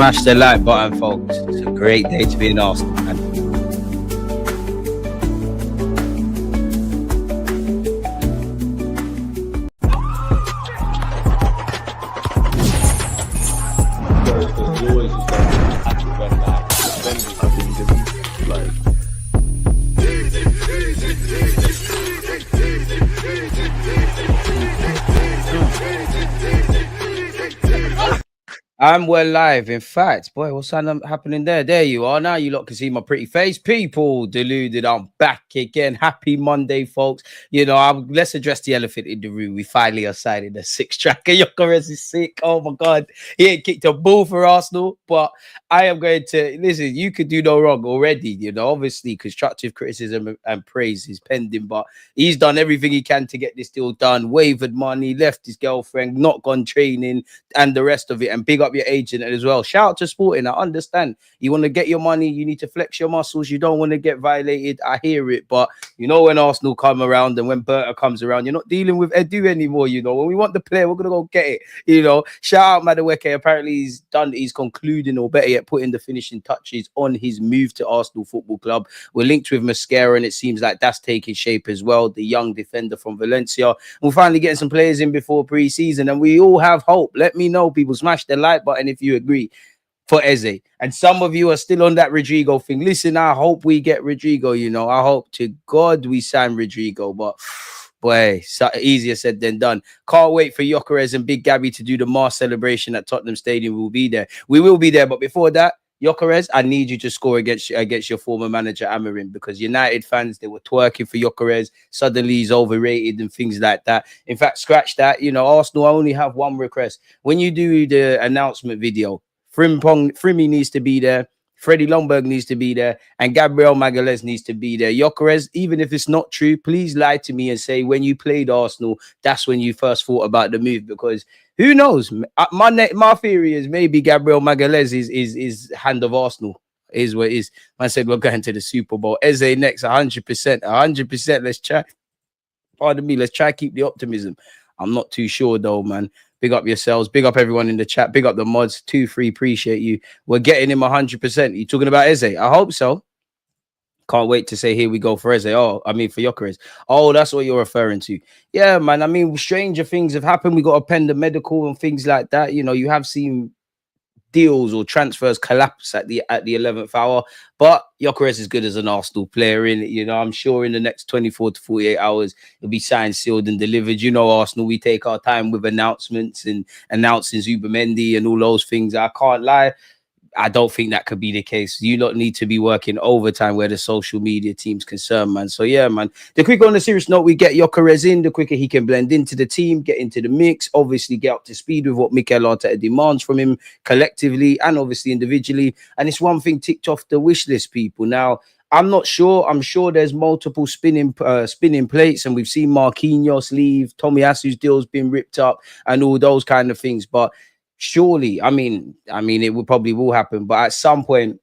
Smash the like button, folks. It's a great day to be in Arsenal, man. I'm well live. In fact, boy, what's happening there? There you are. Now you lot can see my pretty face. People, deluded. I'm back again. Happy Monday, folks. You know, let's address the elephant in the room. We finally are signing the 6-tracker. Gyokeres is sick. Oh my God. He ain't kicked a ball for Arsenal, but I am going to listen. You could do no wrong already. You know, obviously, constructive criticism and praise is pending, but he's done everything he can to get this deal done. Wavered money, left his girlfriend, not gone training, and the rest of it. And big up your agent as well. Shout out to Sporting. I understand you want to get your money, you need to flex your muscles, you don't want to get violated. I hear it, but you know, when Arsenal come around and when Berta comes around, you're not dealing with Edu anymore. You know, when we want the player, we're gonna go get it. You know, shout out Madueke. Apparently he's concluding, or better yet, putting the finishing touches on his move to Arsenal Football Club. We're linked with Mosquera, and it seems like that's taking shape as well, the young defender from Valencia. We're finally getting some players in before pre-season, and we all have hope. Let me know, people. Smash the like button if you agree for Eze. And some of you are still on that Rodrygo thing. Listen, I hope we get Rodrygo. You know, I hope to God we sign Rodrygo, but boy, easier said than done. Can't wait for Gyokeres and Big Gabby to do the mass celebration at Tottenham Stadium. We'll be there. We will be there, but before that, Gyokeres, I need you to score against your former manager Amorim, because United fans, they were twerking for Gyokeres. Suddenly he's overrated and things like that. In fact, scratch that. You know, Arsenal only have one request. When you do the announcement video, Frimmy needs to be there, Freddie Lomberg needs to be there, and Gabriel Magalhaes needs to be there. Gyokeres, even if it's not true, please lie to me and say when you played Arsenal, that's when you first thought about the move, because who knows? My theory is maybe Gabriel Magalhaes is hand of Arsenal. Is what it is. I said we're going to the Super Bowl. Eze next, 100%. 100%. Let's try. Pardon me. Let's try keep the optimism. I'm not too sure though, man. Big up yourselves. Big up everyone in the chat. Big up the mods. 2-3. Appreciate you. We're getting him 100%. You talking about Eze? I hope so. Can't wait to say here we go for Eze. Oh, I mean for Gyokeres. Oh, that's what you're referring to. Yeah, man. I mean, stranger things have happened. We got to pen the medical and things like that. You know, you have seen deals or transfers collapse at the 11th hour, but Gyokeres is good as an Arsenal player. In, you know, I'm sure in the next 24 to 48 hours it'll be signed, sealed, and delivered. You know, Arsenal, we take our time with announcements and announcing Zubimendi and all those things. I can't lie, I don't think that could be the case. You lot need to be working overtime where the social media team's concerned, man. So yeah, man. The quicker, on a serious note, we get Gyokeres in, the quicker he can blend into the team, get into the mix, obviously get up to speed with what Mikel Arteta demands from him collectively and obviously individually. And it's one thing ticked off the wish list, people. Now, I'm not sure. I'm sure there's multiple spinning plates, and we've seen Marquinhos leave, Tomiyasu's deal's been ripped up, and all those kind of things. But surely, I mean, it probably will happen. But at some point,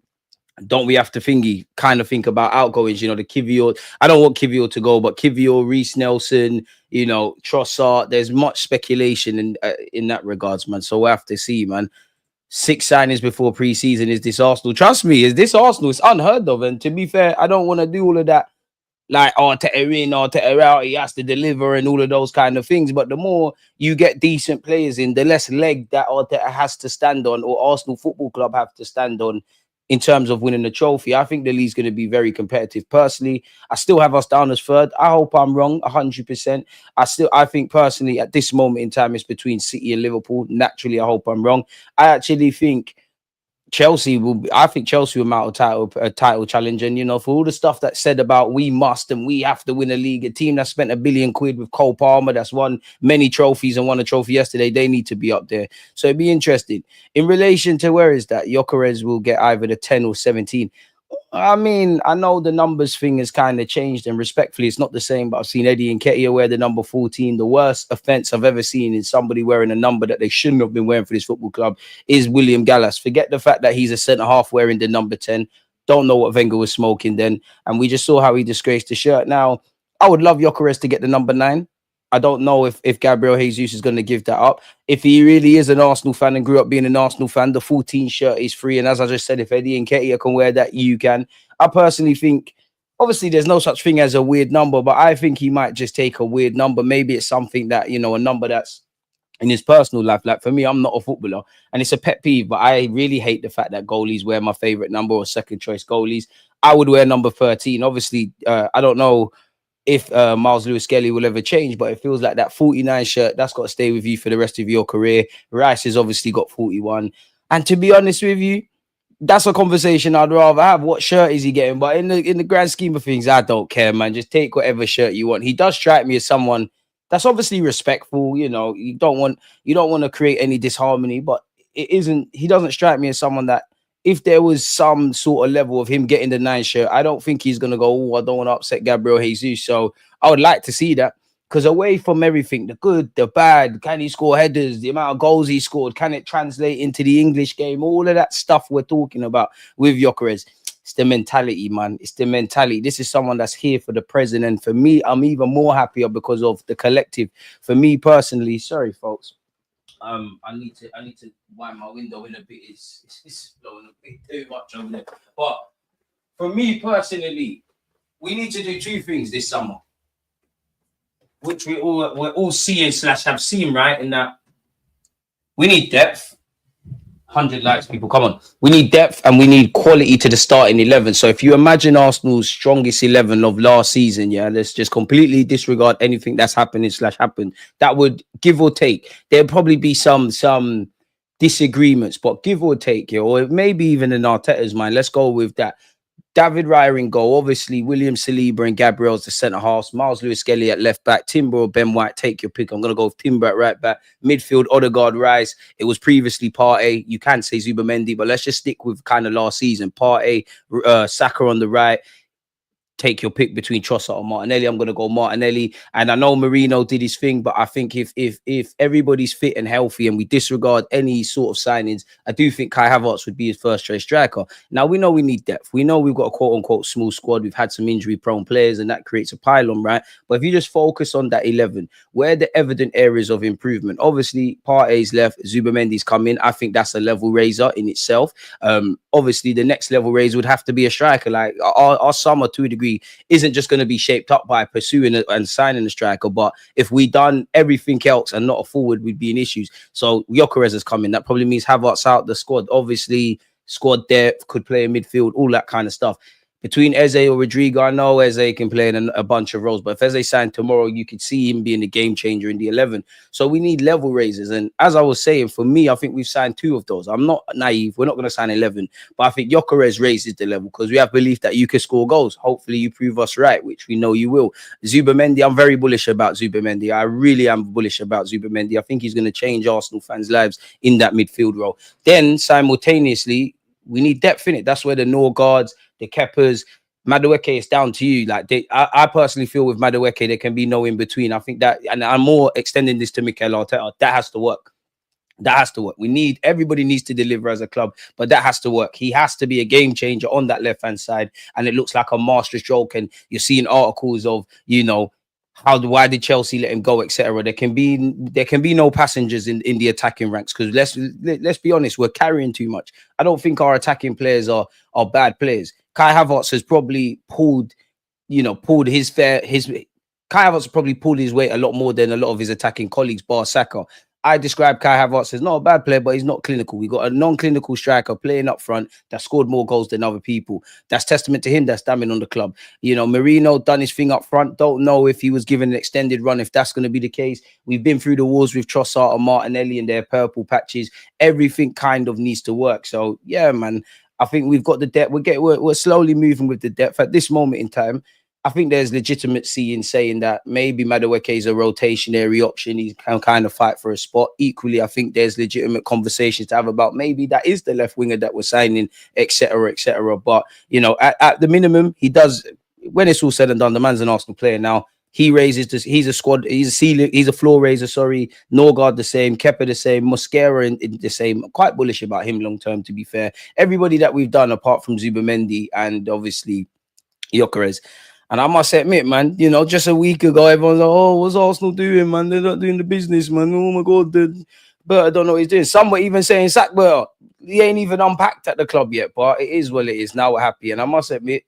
don't we have to think about outgoings? You know, the Kivior. I don't want Kivior to go, but Kivior, Reece Nelson, you know, Trossard. There's much speculation in that regards, man. So we'll have to see, man. 6 signings before pre-season. Is this Arsenal? Trust me, is this Arsenal? It's unheard of. And to be fair, I don't want to do all of that. Like Arteta in, Arteta out, he has to deliver and all of those kind of things. But the more you get decent players in, the less leg that Arteta has to stand on, or Arsenal Football Club have to stand on in terms of winning the trophy. I think the league's going to be very competitive. Personally, I still have us down as third. I hope I'm wrong, 100%. I think personally at this moment in time, it's between City and Liverpool. Naturally, I hope I'm wrong. I actually think Chelsea will mount a title challenge. And, you know, for all the stuff that's said about we must and we have to win a league, a team that spent £1 billion with Cole Palmer, that's won many trophies and won a trophy yesterday, they need to be up there. So it'd be interesting. In relation to where is that, Gyokeres will get either the 10 or 17. I mean, I know the numbers thing has kind of changed, and respectfully, it's not the same, but I've seen Eddie and Nketiah wear the number 14. The worst offence I've ever seen in somebody wearing a number that they shouldn't have been wearing for this football club is William Gallas. Forget the fact that he's a centre-half wearing the number 10. Don't know what Wenger was smoking then. And we just saw how he disgraced the shirt. Now, I would love Gyokeres to get the number 9. I don't know if Gabriel Jesus is going to give that up. If he really is an Arsenal fan and grew up being an Arsenal fan, the 14 shirt is free. And as I just said, if Eddie and Nketiah can wear that, you can. I personally think, obviously, there's no such thing as a weird number, but I think he might just take a weird number. Maybe it's something that, a number that's in his personal life. Like for me, I'm not a footballer and it's a pet peeve, but I really hate the fact that goalies wear my favorite number or second choice goalies. I would wear number 13. Obviously, I don't know if Miles Lewis Skelly will ever change, but it feels like that 49 shirt, that's got to stay with you for the rest of your career. Rice has obviously got 41. And to be honest with you, that's a conversation I'd rather have. What shirt is he getting? But in the grand scheme of things, I don't care, man. Just take whatever shirt you want. He does strike me as someone that's obviously respectful. You don't want to create any disharmony, but it isn't. He doesn't strike me as someone that, if there was some sort of level of him getting the 9 shirt, I don't think he's gonna go, oh, I don't want to upset Gabriel Jesus. So I would like to see that. Because away from everything, the good, the bad, can he score headers, the amount of goals he scored, can it translate into the English game? All of that stuff we're talking about with Gyökeres. It's the mentality, man. It's the mentality. This is someone that's here for the present. And for me, I'm even more happier because of the collective. For me personally, sorry, folks. I need to wind my window in a bit. It's blowing a bit too much over there. But for me personally, we need to do two things this summer, which we're all seeing / have seen, right? In that we need depth. 100 likes, people. Come on. We need depth and we need quality to the starting 11. So if you imagine Arsenal's strongest 11 of last season, yeah, let's just completely disregard anything that's happening / happened. That would, give or take, there'd probably be some disagreements, but give or take, yeah, or maybe even in Arteta's mind, let's go with that. David Raya in goal, obviously William Saliba and Gabriel's the centre halves, Miles Lewis Skelly at left back, Timber or Ben White, take your pick. I'm going to go with Timber at right back, midfield, Odegaard, Rice. It was previously Partey. You can say Zubamendi, but let's just stick with kind of last season. Partey, Saka on the right. Take your pick between Trossard or Martinelli. I'm going to go Martinelli. And I know Marino did his thing, but I think if everybody's fit and healthy and we disregard any sort of signings, I do think Kai Havertz would be his first choice striker. Now, we know we need depth. We know we've got a quote-unquote small squad. We've had some injury-prone players, and that creates a pylon, right? But if you just focus on that 11, where are the evident areas of improvement? Obviously, Partey's left, Zubamendi's come in. I think that's a level raiser in itself. Obviously, the next level raiser would have to be a striker. Like our summer, to a degree, isn't just going to be shaped up by pursuing and signing a striker, but if we done everything else and not a forward, we'd be in issues. So Gyokeres is coming. That probably means Havertz out the squad. Obviously, squad depth, could play in midfield, all that kind of stuff. Between Eze or Rodrygo, I know Eze can play in a bunch of roles, but if Eze signed tomorrow, you could see him being a game changer in the 11. So we need level raisers. And as I was saying, for me, I think we've signed 2 of those. I'm not naive. We're not going to sign 11. But I think Gyokeres raises the level because we have belief that you can score goals. Hopefully you prove us right, which we know you will. Zubamendi, I'm very bullish about Zubamendi. I really am bullish about Zubamendi. I think he's going to change Arsenal fans' lives in that midfield role. Then simultaneously, we need depth in it. That's where the Norgards, the Keppers, Madueke, is down to you. Like I personally feel with Madueke, there can be no in between. I think that, and I'm more extending this to Mikel Arteta, that has to work. That has to work. Everybody needs to deliver as a club, but that has to work. He has to be a game changer on that left-hand side. And it looks like a master stroke. And you're seeing articles of, why did Chelsea let him go, etc. There can be no passengers in the attacking ranks, because let's be honest, we're carrying too much. I don't think our attacking players are bad players. Kai Havertz has probably pulled his Kai Havertz probably pulled his weight a lot more than a lot of his attacking colleagues, bar Saka. I describe Kai Havertz as not a bad player, but he's not clinical. We got a non-clinical striker playing up front that scored more goals than other people. That's testament to him. That's damning on the club. Marino done his thing up front. Don't know if he was given an extended run, if that's going to be the case. We've been through the wars with Trossard and Martinelli and their purple patches. Everything kind of needs to work. So, yeah, man, I think we've got the depth. We're slowly moving with the depth at this moment in time. I think there's legitimacy in saying that maybe Madueke is a rotationary option. He can kind of fight for a spot. Equally, I think there's legitimate conversations to have about maybe that is the left winger that we're signing, etc., etc. But, at the minimum, he does, when it's all said and done, the man's an Arsenal player now. He raises this, he's a squad, he's a floor raiser, sorry. Norgard the same, Kepa the same, Mosquera in the same. I'm quite bullish about him long term, to be fair. Everybody that we've done, apart from Zubamendi and obviously Gyokeres, And I must admit, man, you know, just a week ago, everyone's like, oh, what's Arsenal doing, man? They're not doing the business, man. Oh my God, but I don't know what he's doing. Some were even saying sack Berta. He ain't even unpacked at the club yet, but it is what it is. Now we're happy. And I must admit,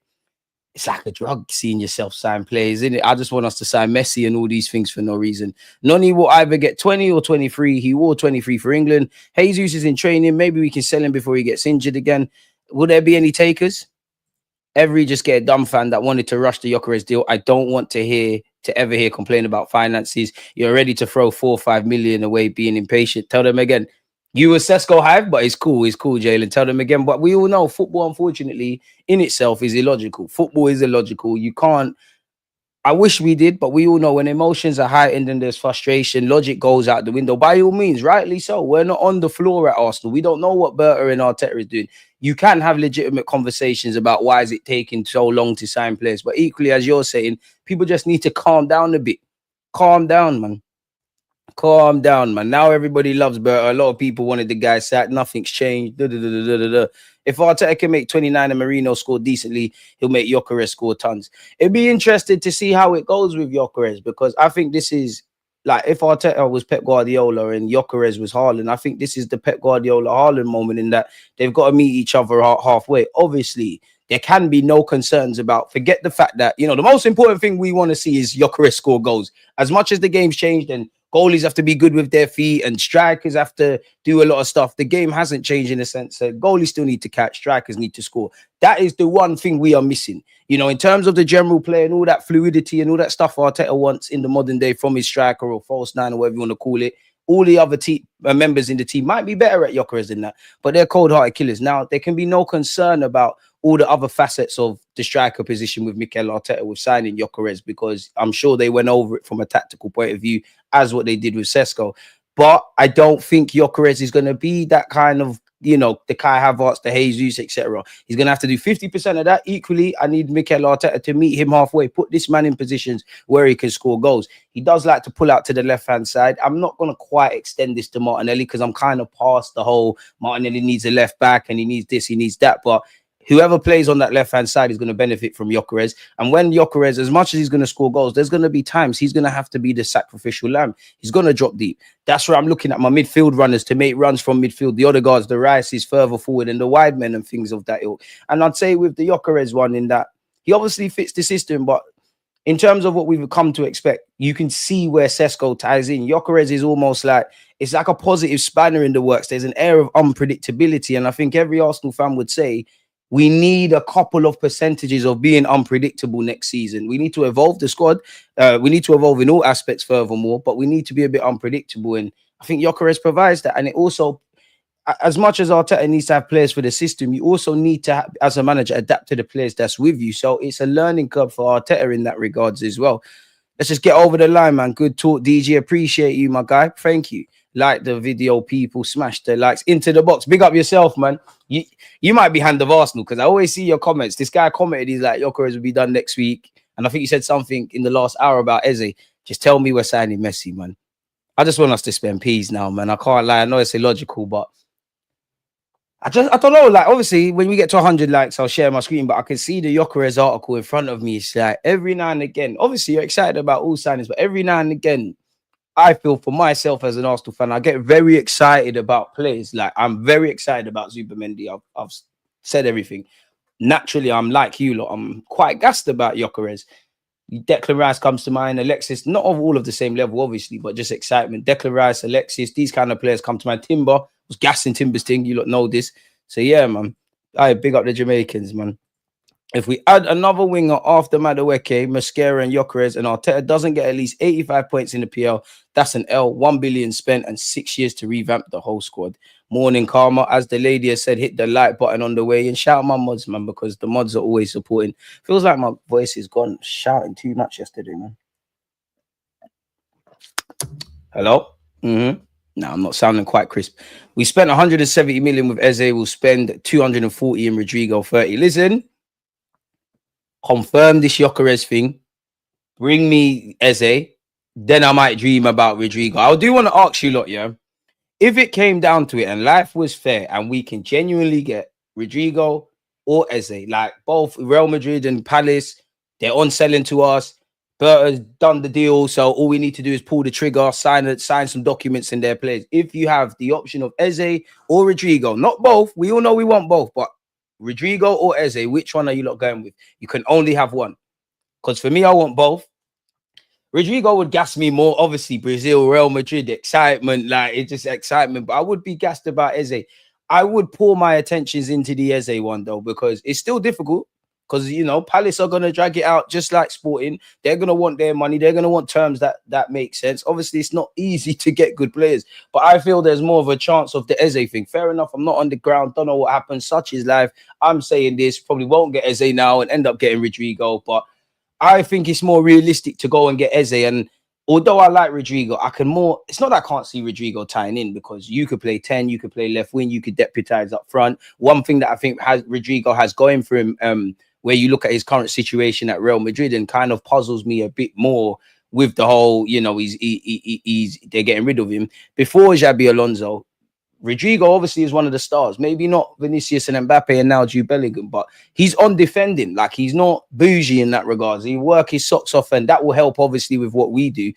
it's like a drug seeing yourself sign players, isn't it? I just want us to sign Messi and all these things for no reason. Noni will either get 20 or 23. He wore 23 for England. Jesus is in training. Maybe we can sell him before he gets injured again. Will there be any takers? Every just get a dumb fan that wanted to rush the Gyokeres deal. I don't want to ever hear complain about finances. You're ready to throw 4 or 5 million away being impatient. Tell them again. You were Sesko Hive, but it's cool. It's cool, Jalen. Tell them again. But we all know football, unfortunately, in itself is illogical. Football is illogical. You can't. I wish we did, but we all know when emotions are heightened and there's frustration, logic goes out the window. By all means, rightly so. We're not on the floor at Arsenal. We don't know what Berta and Arteta is doing. You can have legitimate conversations about why is it taking so long to sign players. But equally, as you're saying, people just need to calm down a bit. Calm down, man. Calm down, man. Now everybody loves Berta. A lot of people wanted the guy sacked. Nothing's changed. If Arteta can make 29 and Marino score decently, he'll make Gyokeres score tons. It'd be interesting to see how it goes with Gyokeres, because I think this is like if Arteta was Pep Guardiola and Gyokeres was Haaland, I think this is the Pep Guardiola Haaland moment in that they've got to meet each other halfway. Obviously, there can be no concerns about, forget the fact that, you know, the most important thing we want to see is Gyokeres score goals. As much as the game's changed and goalies have to be good with their feet and strikers have to do a lot of stuff, the game hasn't changed in a sense that goalies still need to catch, strikers need to score. That is the one thing we are missing. You know, in terms of the general play and all that fluidity and all that stuff Arteta wants in the modern day from his striker or false nine or whatever you want to call it, all the other members in the team might be better at Gyokeres than that, but they're cold-hearted killers. Now, there can be no concern about all the other facets of the striker position with Mikel Arteta with signing Gyokeres, because I'm sure they went over it from a tactical point of view as what they did with Sesko. But I don't think Gyokeres is going to be that kind of, you know, the Kai Havertz, the Jesus, etc. He's going to have to do 50% of that. Equally, I need Mikel Arteta to meet him halfway, put this man in positions where he can score goals. He does like to pull out to the left-hand side. I'm not going to quite extend this to Martinelli because I'm kind of past the whole Martinelli needs a left back and he needs this, he needs that. But whoever plays on that left-hand side is going to benefit from Gyokeres. And when Gyokeres, as much as he's going to score goals, there's going to be times he's going to have to be the sacrificial lamb. He's going to drop deep. That's where I'm looking at my midfield runners to make runs from midfield. The other guards, the Rices further forward and the wide men and things of that ilk. And I'd say with the Gyokeres one in that, he obviously fits the system, but in terms of what we've come to expect, you can see where Sesko ties in. Gyokeres is almost like, it's like a positive spanner in the works. There's an air of unpredictability. And I think every Arsenal fan would say, we need a couple of percentages of being unpredictable next season. We need to evolve the squad. We need to evolve in all aspects furthermore, but we need to be a bit unpredictable. And I think Gyokeres provides that. And it also, as much as Arteta needs to have players for the system, you also need to, as a manager, adapt to the players that's with you. So it's a learning curve for Arteta in that regards as well. Let's just get over the line, man. Good talk, DG. Appreciate you, my guy. Thank you. Like the video, people. Smash the likes. Into the box. Big up yourself, man. You might be hand of Arsenal because I always see your comments. This guy commented, he's like, Gyokeres will be done next week. And I think you said something in the last hour about Eze. Just tell me we're signing Messi, man. I just want us to spend peas now, man. I can't lie. I know it's illogical, but I don't know. Like, obviously, when we get to 100 likes, I'll share my screen, but I can see the Gyokeres article in front of me. It's like every now and again, obviously, you're excited about all signings, but every now and again, I feel for myself as an Arsenal fan, I get very excited about players. Like, I'm very excited about Zubimendi. I've said everything. Naturally, I'm like you lot. I'm quite gassed about Gyokeres. Declan Rice comes to mind. Alexis, not of all of the same level, obviously, but just excitement. Declan Rice, Alexis, these kind of players come to mind. Timber was gassing Timber's thing. You lot know this. So, yeah, man. I big up the Jamaicans, man. If we add another winger after Madueke, Mosquera and Gyokeres, and Arteta doesn't get at least 85 points in the PL, that's an L. 1 billion spent and 6 years to revamp the whole squad. Morning karma, as the lady has said, hit the like button on the way and shout out my mods, man, because the mods are always supporting. Feels like my voice is gone shouting too much yesterday, man. Hello? No, I'm not sounding quite crisp. We spent 170 million with Eze. We'll spend 240 in Rodrygo 30. Listen. Confirm this Gyokeres thing. Bring me Eze. Then I might dream about Rodrygo. I do want to ask you lot, yeah. If it came down to it and life was fair and we can genuinely get Rodrygo or Eze, like both Real Madrid and Palace, They're on selling to us. Berta's done the deal, so all we need to do is pull the trigger, sign some documents in their place. If you have the option of Eze or Rodrygo, not both, we all know we want both, but Rodrygo or Eze, which one are you lot going with? You can only have one. Because for me, I want both. Rodrygo would gas me more. Obviously, Brazil, Real Madrid, excitement, like it's just excitement. But I would be gassed about Eze. I would pour my attentions into the Eze one though, because it's still difficult. Because you know, Palace are gonna drag it out just like Sporting. They're gonna want their money. They're gonna want terms that make sense. Obviously, it's not easy to get good players, but I feel there's more of a chance of the Eze thing. Fair enough. I'm not on the ground. Don't know what happens. Such is life. I'm saying this. Probably won't get Eze now and end up getting Rodrygo, but I think it's more realistic to go and get Eze. And although I like Rodrygo, I can more. It's not that I can't see Rodrygo tying in, because you could play 10, you could play left wing, you could deputize up front. One thing that I think Rodrygo has going for him, where you look at his current situation at Real Madrid, and kind of puzzles me a bit more with the whole, you know, they're getting rid of him. Before Xabi Alonso, Rodrygo obviously is one of the stars. Maybe not Vinicius and Mbappe and now Jude Bellingham, but he's on defending. Like, he's not bougie in that regard. He work his socks off, and that will help obviously with what we do.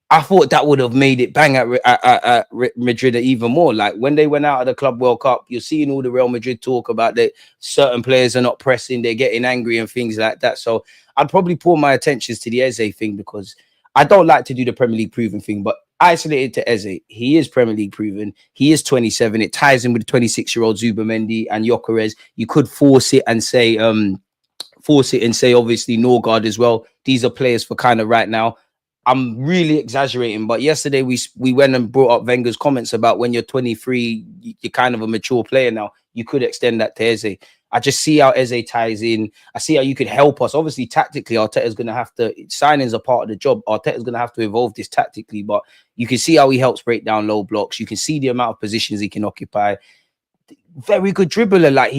I thought that would have made it bang at Madrid even more. Like when they went out of the Club World Cup, you're seeing all the Real Madrid talk about that certain players are not pressing, they're getting angry and things like that. So I'd probably pour my attentions to the Eze thing, because I don't like to do the Premier League proven thing, but isolated to Eze, he is Premier League proven. He is 27. It ties in with the 26-year-old Zubamendi and Gyokeres. You could force it and say obviously Norgard as well. These are players for kind of right now. I'm really exaggerating, but yesterday we went and brought up Wenger's comments about when you're 23, you're kind of a mature player now. You could extend that to Eze. I just see how Eze ties in. I see how you could help us. Obviously, tactically, Arteta's going to have to, signings are part of the job. Arteta's going to have to evolve this tactically, but you can see how he helps break down low blocks. You can see the amount of positions he can occupy. Very good dribbler. Like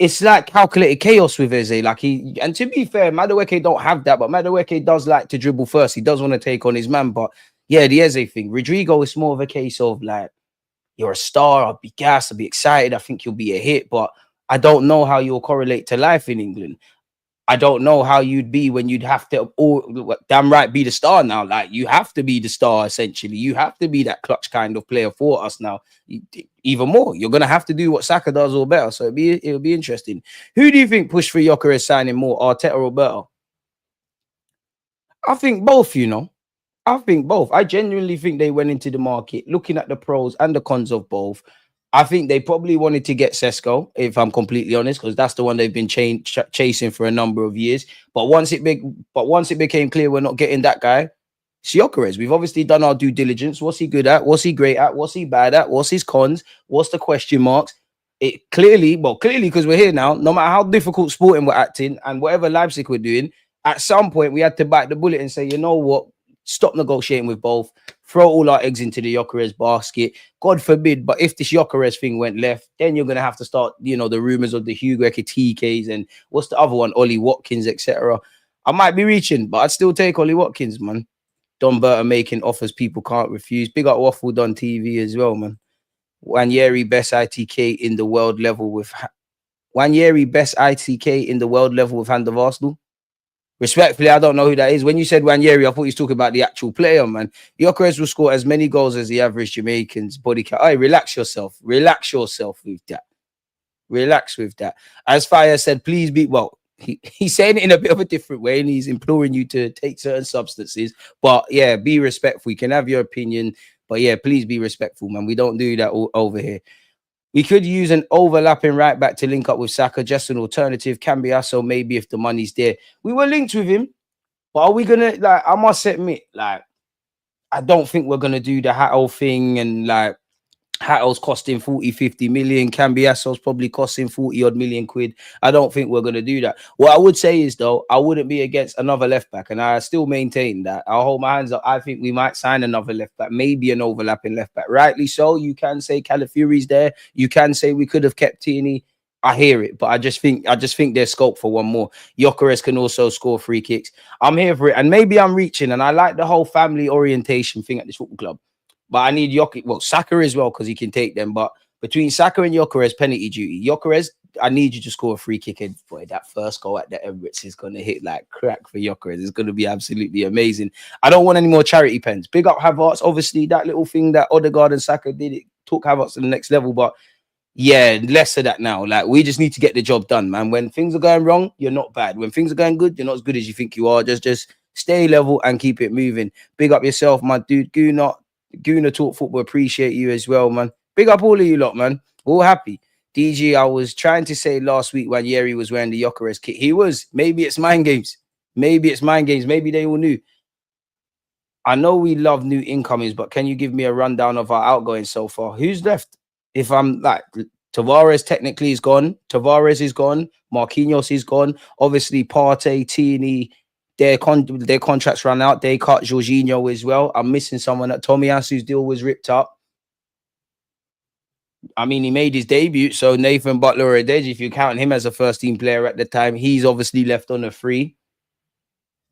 it's like calculated chaos with Eze. Like and to be fair, Madueke don't have that, but Madueke does like to dribble first. He does want to take on his man. But yeah, the Eze thing. Rodrygo is more of a case of like, you're a star. I'll be gassed. I'll be excited. I think you'll be a hit, but I don't know how you'll correlate to life in England. I don't know how you'd be when you'd have to damn right be the star now. Like, you have to be the star, essentially. You have to be that clutch kind of player for us now. Even more, you're gonna have to do what Saka does or better. So it'll be interesting. Who do you think pushed for Gyökeres signing more, Arteta or Berta? I think both, you know. I think both. I genuinely think they went into the market looking at the pros and the cons of both. I think they probably wanted to get Sesko, if I'm completely honest, because that's the one they've been chasing for a number of years. But once it became clear we're not getting that guy, Gyökeres. We've obviously done our due diligence. What's he good at? What's he great at? What's he bad at? What's his cons? What's the question marks? It clearly, because we're here now, no matter how difficult Sporting were acting and whatever Leipzig were doing, at some point we had to bite the bullet and say, you know what? Stop negotiating with both. Throw all our eggs into the Gyökeres basket. God forbid, but if this Gyökeres thing went left, then you're going to have to start, you know, the rumors of the Hugo Ekitikes and what's the other one, Ollie Watkins, etc. I might be reaching, but I'd still take Ollie Watkins, man. Don Berta making offers people can't refuse. Big up Waffled on TV as well, man. Nwaneri best ITK in the world level with Nwaneri best ITK in the world level with Hand of Arsenal. Respectfully, I don't know who that is. When you said Nwaneri, I thought you was talking about the actual player, man. Gyökeres will score as many goals as the average Jamaicans body count. Hey, relax yourself. Relax yourself with that. Relax with that. As Fire said, please be, well, he's saying it in a bit of a different way, and he's imploring you to take certain substances. But yeah, be respectful. You can have your opinion, but yeah, please be respectful, man. We don't do that over here. We could use an overlapping right back to link up with Saka, just an alternative. Cambiasso, maybe if the money's there. We were linked with him, but are we gonna, like, I must admit, like, I don't think we're gonna do the Hatto thing, and like Hatto's costing 40, 50 million. Cambiasso's probably costing 40 odd million quid. I don't think we're going to do that. What I would say is, though, I wouldn't be against another left back. And I still maintain that. I'll hold my hands up. I think we might sign another left back, maybe an overlapping left back. Rightly so. You can say Calafiori's there. You can say we could have kept Tierney. I hear it, but I just think there's scope for one more. Gyökeres can also score free kicks. I'm here for it. And maybe I'm reaching, and I like the whole family orientation thing at this football club. But I need Saka as well, because he can take them. But between Saka and Gyokeres, penalty duty. Gyokeres, I need you to score a free kick. And boy, that first goal at the Emirates is going to hit like crack for Gyokeres. It's going to be absolutely amazing. I don't want any more charity pens. Big up Havertz. Obviously, that little thing that Odegaard and Saka did, it took Havertz to the next level. But yeah, less of that now. Like, we just need to get the job done, man. When things are going wrong, you're not bad. When things are going good, you're not as good as you think you are. Just stay level and keep it moving. Big up yourself, my dude. Gooner Talk Football. Appreciate you as well, man. Big up all of you lot, man. All happy. DG, I was trying to say last week when Yeri was wearing the Gyokeres kit. He was. Maybe it's mind games. Maybe it's mind games. Maybe they all knew. I know we love new incomings, but can you give me a rundown of our outgoing so far? Who's left? If I'm like, Tavares technically is gone. Tavares is gone. Marquinhos is gone. Obviously, Partey, Tierney, their contracts ran out. They cut Jorginho as well. I'm missing someone. That Tomiyasu's deal was ripped up. I mean, he made his debut. So Nathan Butler-Odeji, if you count him as a first-team player at the time, he's obviously left on a free.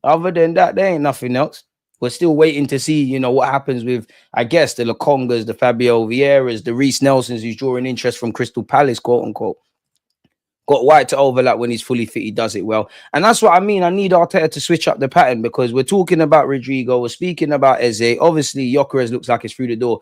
Other than that, there ain't nothing else. We're still waiting to see, you know, what happens with, I guess, the Lokongas, the Fabio Vieiras, the Reece Nelsons, who's drawing interest from Crystal Palace, quote unquote. Got White to overlap when he's fully fit. He does it well. And that's what I mean. I need Arteta to switch up the pattern, because we're talking about Rodrygo. We're speaking about Eze. Obviously, Gyokeres looks like it's through the door.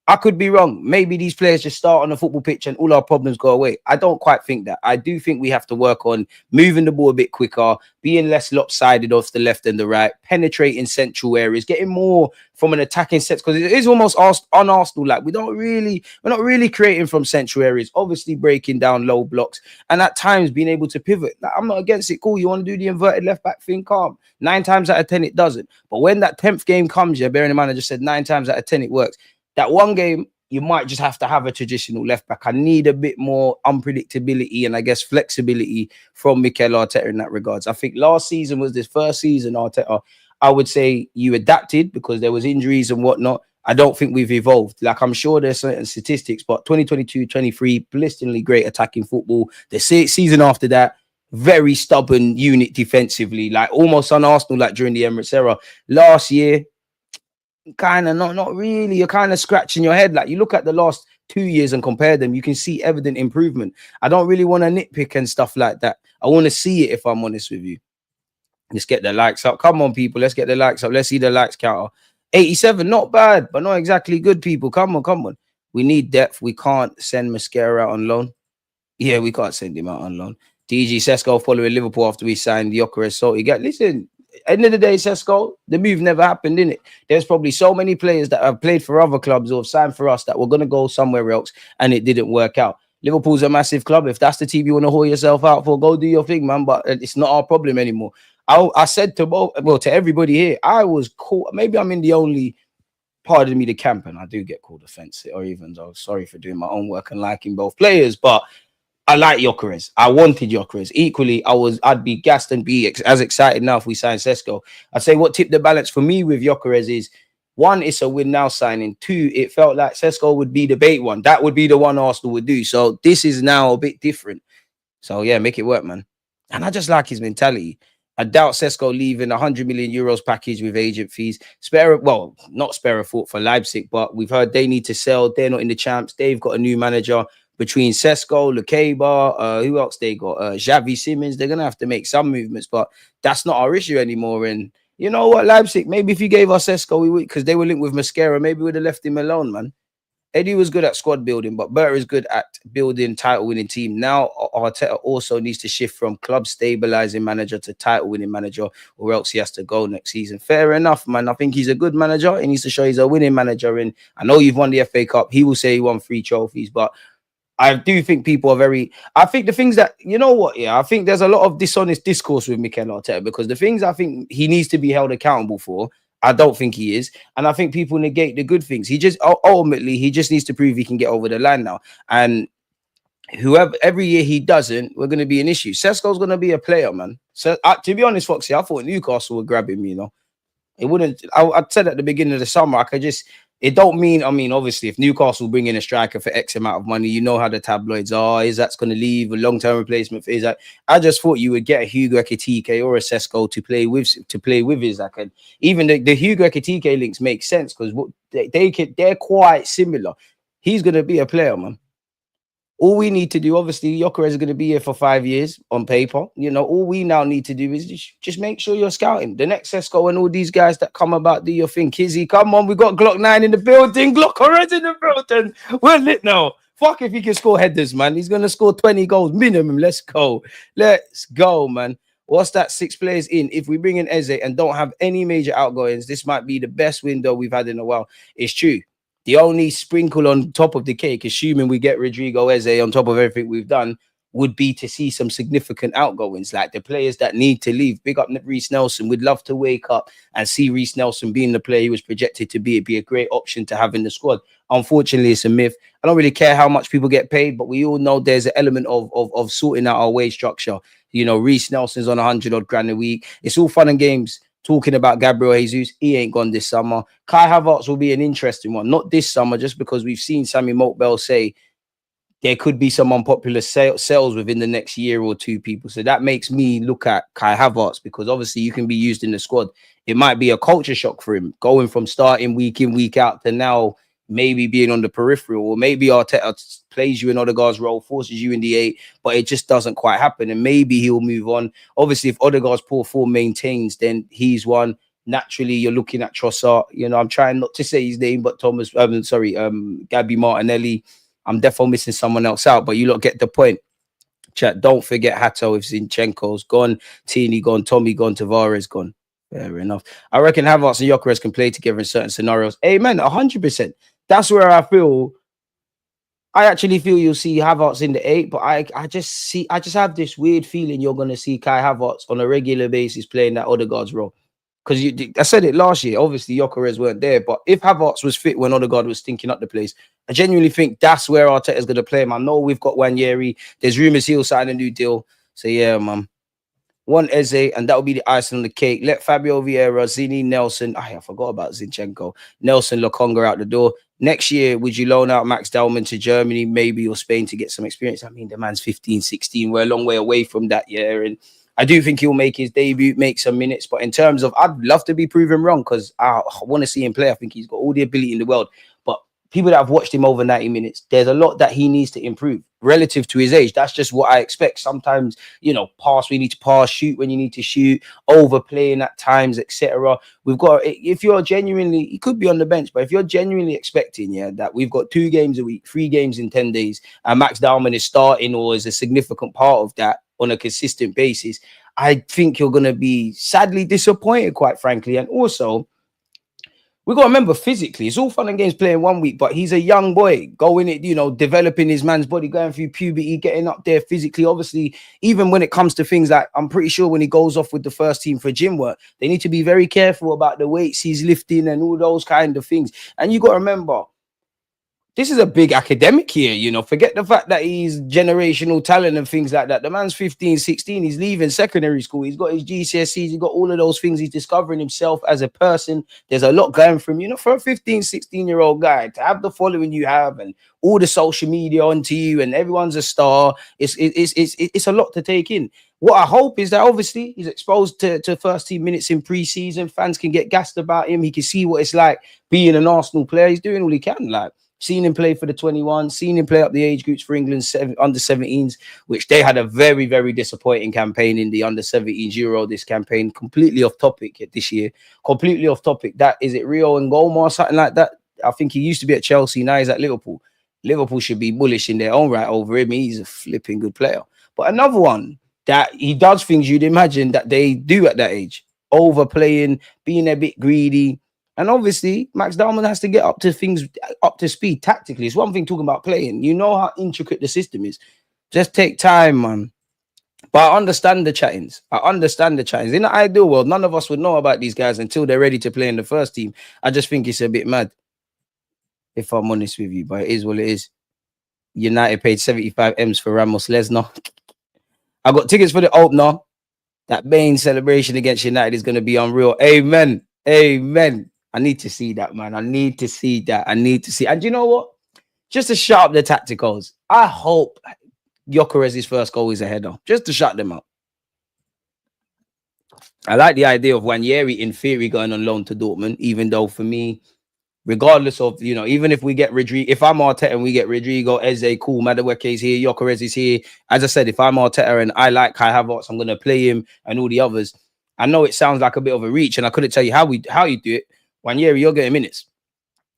I could be wrong. Maybe these players just start on the football pitch and all our problems go away. I don't quite think that. I do think we have to work on moving the ball a bit quicker, being less lopsided off the left and the right, penetrating central areas, getting more from an attacking sense, because it is almost un-Arsenal. Like, we're not really creating from central areas, obviously breaking down low blocks, and at times being able to pivot. Like, I'm not against it. Cool, you want to do the inverted left back thing, calm. 9 times out of 10 it doesn't. But when that 10th game comes, bearing in mind I just said 9 times out of 10 it works. That one game, you might just have to have a traditional left back. I need a bit more unpredictability and, I guess, flexibility from Mikel Arteta in that regards. I think last season was this first season, Arteta, I would say you adapted because there was injuries and whatnot. I don't think we've evolved. Like, I'm sure there's certain statistics, but 2022-23, blisteringly great attacking football. The season after that, very stubborn unit defensively, like almost un-Arsenal, like during the Emirates era. Last year, kind of not really. You're kind of scratching your head. Like, you look at the last 2 years and compare them, you can see evident improvement. I don't really want to nitpick and stuff like that. I want to see it, if I'm honest with you. Let's get the likes up. Come on, people. Let's get the likes up. Let's see the likes counter. 87, not bad, but not exactly good, people. Come on. We need depth. We can't send Mosquera out on loan. Yeah, we can't send him out on loan. DG Sesko following Liverpool after we signed Gyokeres. So you get, listen, end of the day, Sesko, the move never happened, innit? There's probably so many players that have played for other clubs or have signed for us that were going to go somewhere else and it didn't work out. Liverpool's a massive club. If that's the team you want to haul yourself out for, go do your thing, man. But it's not our problem anymore. I said to everybody here, I was cool. Maybe I'm in the only, pardon me, the camp, and I do get called offensive, or even though, sorry for doing my own work and liking both players, but I like Gyokeres. I wanted Gyokeres. Equally, I'd be gassed and be as excited now if we sign Sesko. I'd say what tipped the balance for me with Gyokeres is, 1, it's a win now signing. 2, it felt like Sesko would be the bait one. That would be the one Arsenal would do. So this is now a bit different. So yeah, make it work, man. And I just like his mentality. I doubt Sesko leaving 100 million euros package with agent fees. Not spare a thought for Leipzig, but we've heard they need to sell. They're not in the champs. They've got a new manager. Between Sesko, Lukeba, who else they got? Xavi Simons. They're going to have to make some movements, but that's not our issue anymore. And you know what, Leipzig, maybe if you gave us Sesko, we would, because they were linked with Mosquera, maybe we'd have left him alone, man. Eddie was good at squad building, but Berta is good at building title-winning team. Now, Arteta also needs to shift from club stabilizing manager to title-winning manager, or else he has to go next season. Fair enough, man. I think he's a good manager. He needs to show he's a winning manager. And I know you've won the FA Cup. He will say he won 3 trophies, but I do think people are very... I think the things that... You know what? Yeah, I think there's a lot of dishonest discourse with Mikel Arteta, because the things I think he needs to be held accountable for, I don't think he is. And I think people negate the good things. He just... Ultimately, he just needs to prove he can get over the line now. And whoever... Every year he doesn't, we're going to be an issue. Sesko's going to be a player, man. So, to be honest, Foxy, I thought Newcastle would grab him, you know. It wouldn't... I said at the beginning of the summer, I could just... It don't mean, I mean, obviously, if Newcastle bring in a striker for X amount of money, you know how the tabloids are. Is that's going to leave a long-term replacement for Isaac? I just thought you would get a Hugo Ekitike or a Sesko to play with Isaac. And even the Hugo Ekitike links make sense because they're quite similar. He's going to be a player, man. All we need to do, obviously, Gyökeres is going to be here for 5 years on paper. All we now need to do is just make sure you're scouting. The next Sesko and all these guys that come about, do your thing. Kizzy, come on, we got Glock 9 in the building. Gyökeres in the building. We're lit now. Fuck if he can score headers, man. He's going to score 20 goals minimum. Let's go. Let's go, man. What's that? 6 players in. If we bring in Eze and don't have any major outgoings, this might be the best window we've had in a while. It's true. The only sprinkle on top of the cake, assuming we get Rodrygo, Eze on top of everything we've done, would be to see some significant outgoings, like the players that need to leave. Big up Reece Nelson. We'd love to wake up and see Reece Nelson being the player he was projected to be. It'd be a great option to have in the squad. Unfortunately, it's a myth. I don't really care how much people get paid, but we all know there's an element of sorting out our wage structure. Reece Nelson's on 100 odd grand a week. It's all fun and games talking about Gabriel Jesus. He ain't gone this summer. Kai Havertz will be an interesting one. Not this summer, just because we've seen Sammy Mokbel say there could be some unpopular sales within the next year or two, people. So that makes me look at Kai Havertz, because obviously you can be used in the squad. It might be a culture shock for him, going from starting week in, week out to now maybe being on the peripheral, or maybe Arteta plays you in Odegaard's role, forces you in the 8, but it just doesn't quite happen. And maybe he'll move on. Obviously, if Odegaard's poor form maintains, then he's one. Naturally, you're looking at Trossard. I'm trying not to say his name, but Gabby Martinelli. I'm definitely missing someone else out, but you lot get the point. Chat, don't forget Hato if Zinchenko's gone, Tini gone, Tommy gone, Tavares gone. Fair enough. I reckon Havertz and Gyökeres can play together in certain scenarios. Amen, 100%. That's where I actually feel you'll see Havertz in the 8, but I just have this weird feeling you're going to see Kai Havertz on a regular basis playing that Odegaard's role. Because I said it last year, obviously Gyökeres weren't there, but if Havertz was fit when Odegaard was stinking up the place, I genuinely think that's where Arteta's going to play him. I know we've got Nwaneri. There's rumours he'll sign a new deal. So yeah, man. One Eze, and that will be the icing on the cake. Let Fabio Vieira, Zini, Nelson. I forgot about Zinchenko. Nelson, Lokonga out the door. Next year, would you loan out Max Dallman to Germany, maybe, or Spain to get some experience? I mean, the man's 15, 16. We're a long way away from that year. And I do think he'll make his debut, make some minutes. But in terms of, I'd love to be proven wrong, because I want to see him play. I think he's got all the ability in the world. But people that have watched him over 90 minutes, there's a lot that he needs to improve relative to his age. That's just what I expect. Sometimes, pass, we need to pass, shoot when you need to shoot, overplaying at times, etc. We've got, if you're genuinely, he could be on the bench, but if you're genuinely expecting, that we've got 2 games a week, 3 games in 10 days, and Max Dallman is starting or is a significant part of that on a consistent basis, I think you're going to be sadly disappointed, quite frankly. And also, we got to remember, physically, it's all fun and games playing 1 week, but he's a young boy going it, developing his man's body, going through puberty, getting up there physically. Obviously, even when it comes to things like, I'm pretty sure when he goes off with the first team for gym work, they need to be very careful about the weights he's lifting and all those kind of things. And you got to remember, this is a big academic year, forget the fact that he's generational talent and things like that. The man's 15, 16, he's leaving secondary school. He's got his GCSEs, he's got all of those things. He's discovering himself as a person. There's a lot going for him, for a 15, 16-year-old guy to have the following you have and all the social media onto you and everyone's a star. It's a lot to take in. What I hope is that obviously he's exposed to first team minutes in pre-season. Fans can get gassed about him. He can see what it's like being an Arsenal player. He's doing all he can, seen him play for the 21, seen him play up the age groups for England's under 17s, which they had a very, very disappointing campaign in the under 17s Euro. This campaign, completely off topic this year, completely off topic. That is it, Rio and Goma or something like that. I think he used to be at Chelsea, now he's at Liverpool. Liverpool should be bullish in their own right over him. He's a flipping good player. But another one that he does things you'd imagine that they do at that age, overplaying, being a bit greedy. And obviously, Max Dallman has to get up to speed tactically. It's one thing talking about playing. You know how intricate the system is. Just take time, man. But I understand the chattings. In the ideal world, none of us would know about these guys until they're ready to play in the first team. I just think it's a bit mad, if I'm honest with you. But it is what it is. United paid 75 M's for Ramos Lesnar. I got tickets for the opener. That main celebration against United is going to be unreal. Amen. Amen. I need to see that, man. I need to see that. And you know what? Just to shut up the tacticals, I hope Gyokeres' first goal is a header, just to shut them up. I like the idea of Nwaneri, in theory, going on loan to Dortmund, even though for me, regardless of, even if we get Rodrygo, if I'm Arteta and we get Rodrygo, Eze, cool, Madueke is here, Gyökeres is here. As I said, if I'm Arteta and I like Kai Havertz, I'm going to play him and all the others. I know it sounds like a bit of a reach, and I couldn't tell you how you do it. Nwaneri, you're getting minutes.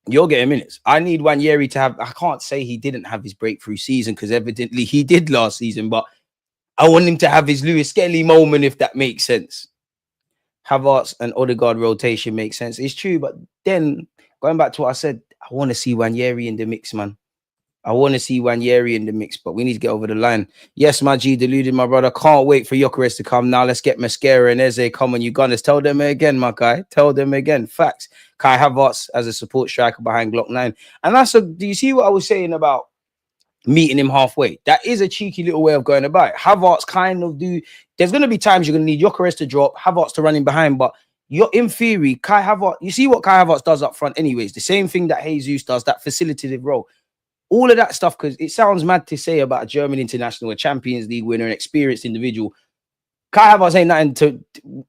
You're getting minutes. I need Nwaneri to have. I can't say he didn't have his breakthrough season, because evidently he did last season, but I want him to have his Lewis Skelly moment, if that makes sense. Havertz and Odegaard rotation makes sense. It's true, but then going back to what I said, I want to see Nwaneri in the mix, man. I want to see Nwaneri in the mix, but we need to get over the line. Yes, my G, deluded, my brother. Can't wait for Gyökeres to come. Now let's get Mosquera and Eze. Come on, you Gunners. Tell them again, my guy. Tell them again. Facts. Kai Havertz as a support striker behind Glock 9. And that's do you see what I was saying about meeting him halfway? That is a cheeky little way of going about it. Havertz kind of there's going to be times you're going to need Gyökeres to drop, Havertz to run in behind, but you're in theory, Kai Havertz, you see what Kai Havertz does up front anyways, the same thing that Jesus does, that facilitative role. All of that stuff, because it sounds mad to say about a German international, a Champions League winner, an experienced individual. Kai Havertz ain't nothing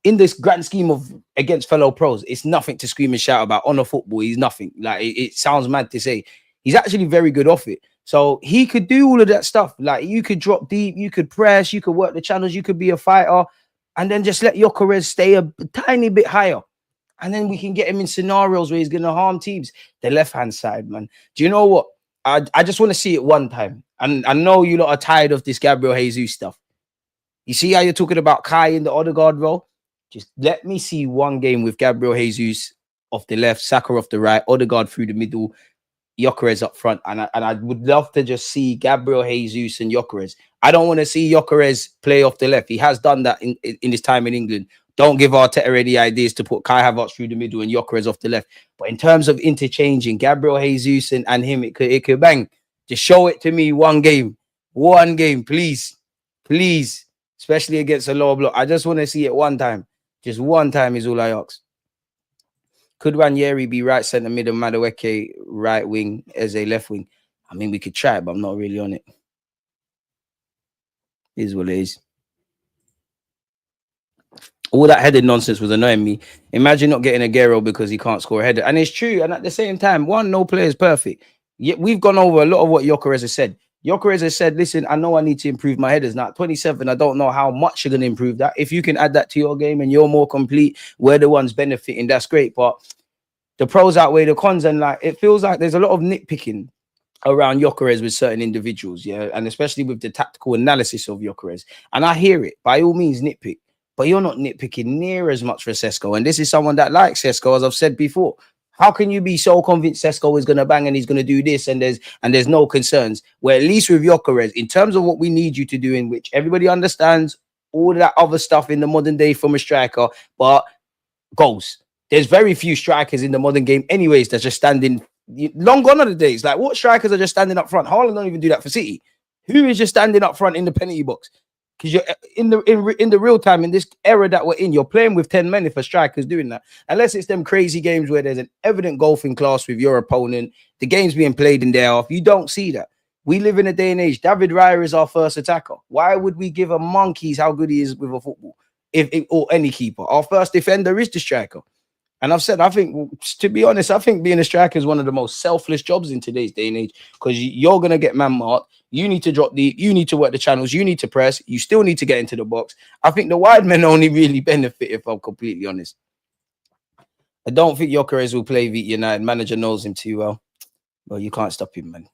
in this grand scheme of against fellow pros. It's nothing to scream and shout about. On a football, he's nothing. Like, it sounds mad to say. He's actually very good off it. So he could do all of that stuff. Like, you could drop deep, you could press, you could work the channels, you could be a fighter, and then just let Gyökeres stay a tiny bit higher. And then we can get him in scenarios where he's going to harm teams. The left-hand side, man. Do you know what? I just want to see it one time. And I know you lot are tired of this Gabriel Jesus stuff. You see how you're talking about Kai in the Odegaard role? Just let me see one game with Gabriel Jesus off the left, Saka off the right, Odegaard through the middle, Gyökeres up front. And I would love to just see Gabriel Jesus and Gyökeres. I don't want to see Gyökeres play off the left. He has done that in his time in England. Don't give Arteta any ideas to put Kai Havertz through the middle and Gyökeres off the left. But in terms of interchanging Gabriel Jesus and him, it could bang. Just show it to me one game. One game, please. Please. Especially against a lower block. I just want to see it one time. Just one time is all I ask. Could Nwaneri be right centre mid and Madueke right wing as a left wing? I mean, we could try it, but I'm not really on it. It is what it is. All that headed nonsense was annoying me. Imagine not getting a Gero because he can't score a header. And it's true. And at the same time, no player is perfect. Yet we've gone over a lot of what Gyökeres has said. Gyökeres has said, listen, I know I need to improve my headers. Now, at 27, I don't know how much you're going to improve that. If you can add that to your game and you're more complete, we're the ones benefiting, that's great. But the pros outweigh the cons. And like, it feels like there's a lot of nitpicking around Gyökeres with certain individuals. Yeah. And especially with the tactical analysis of Gyökeres. And I hear it. By all means, nitpick. But you're not nitpicking near as much for Sesko. And this is someone that likes Sesko, as I've said before. How can you be so convinced Sesko is going to bang and he's going to do this and there's no concerns? Where at least with Gyökeres, in terms of what we need you to do, in which everybody understands all that other stuff in the modern day from a striker, but goals. There's very few strikers in the modern game anyways that's just standing. Long gone are the days. Like, what strikers are just standing up front? Haaland don't even do that for City. Who is just standing up front in the penalty box? Because you're in the real time, in this era that we're in, you're playing with 10 men if a striker's doing that. Unless it's them crazy games where there's an evident golfing class with your opponent, the game's being played in their off. You don't see that. We live in a day and age. David Raya is our first attacker. Why would we give a monkeys how good he is with a football? Or any keeper. Our first defender is the striker. And I've said, I think, to be honest, I think being a striker is one of the most selfless jobs in today's day and age, because you're going to get man marked. You need to drop deep. You need to work the channels. You need to press. You still need to get into the box. I think the wide men only really benefit, if I'm completely honest. I don't think Gyökeres will play Vita United. Manager knows him too well. Well, you can't stop him, man.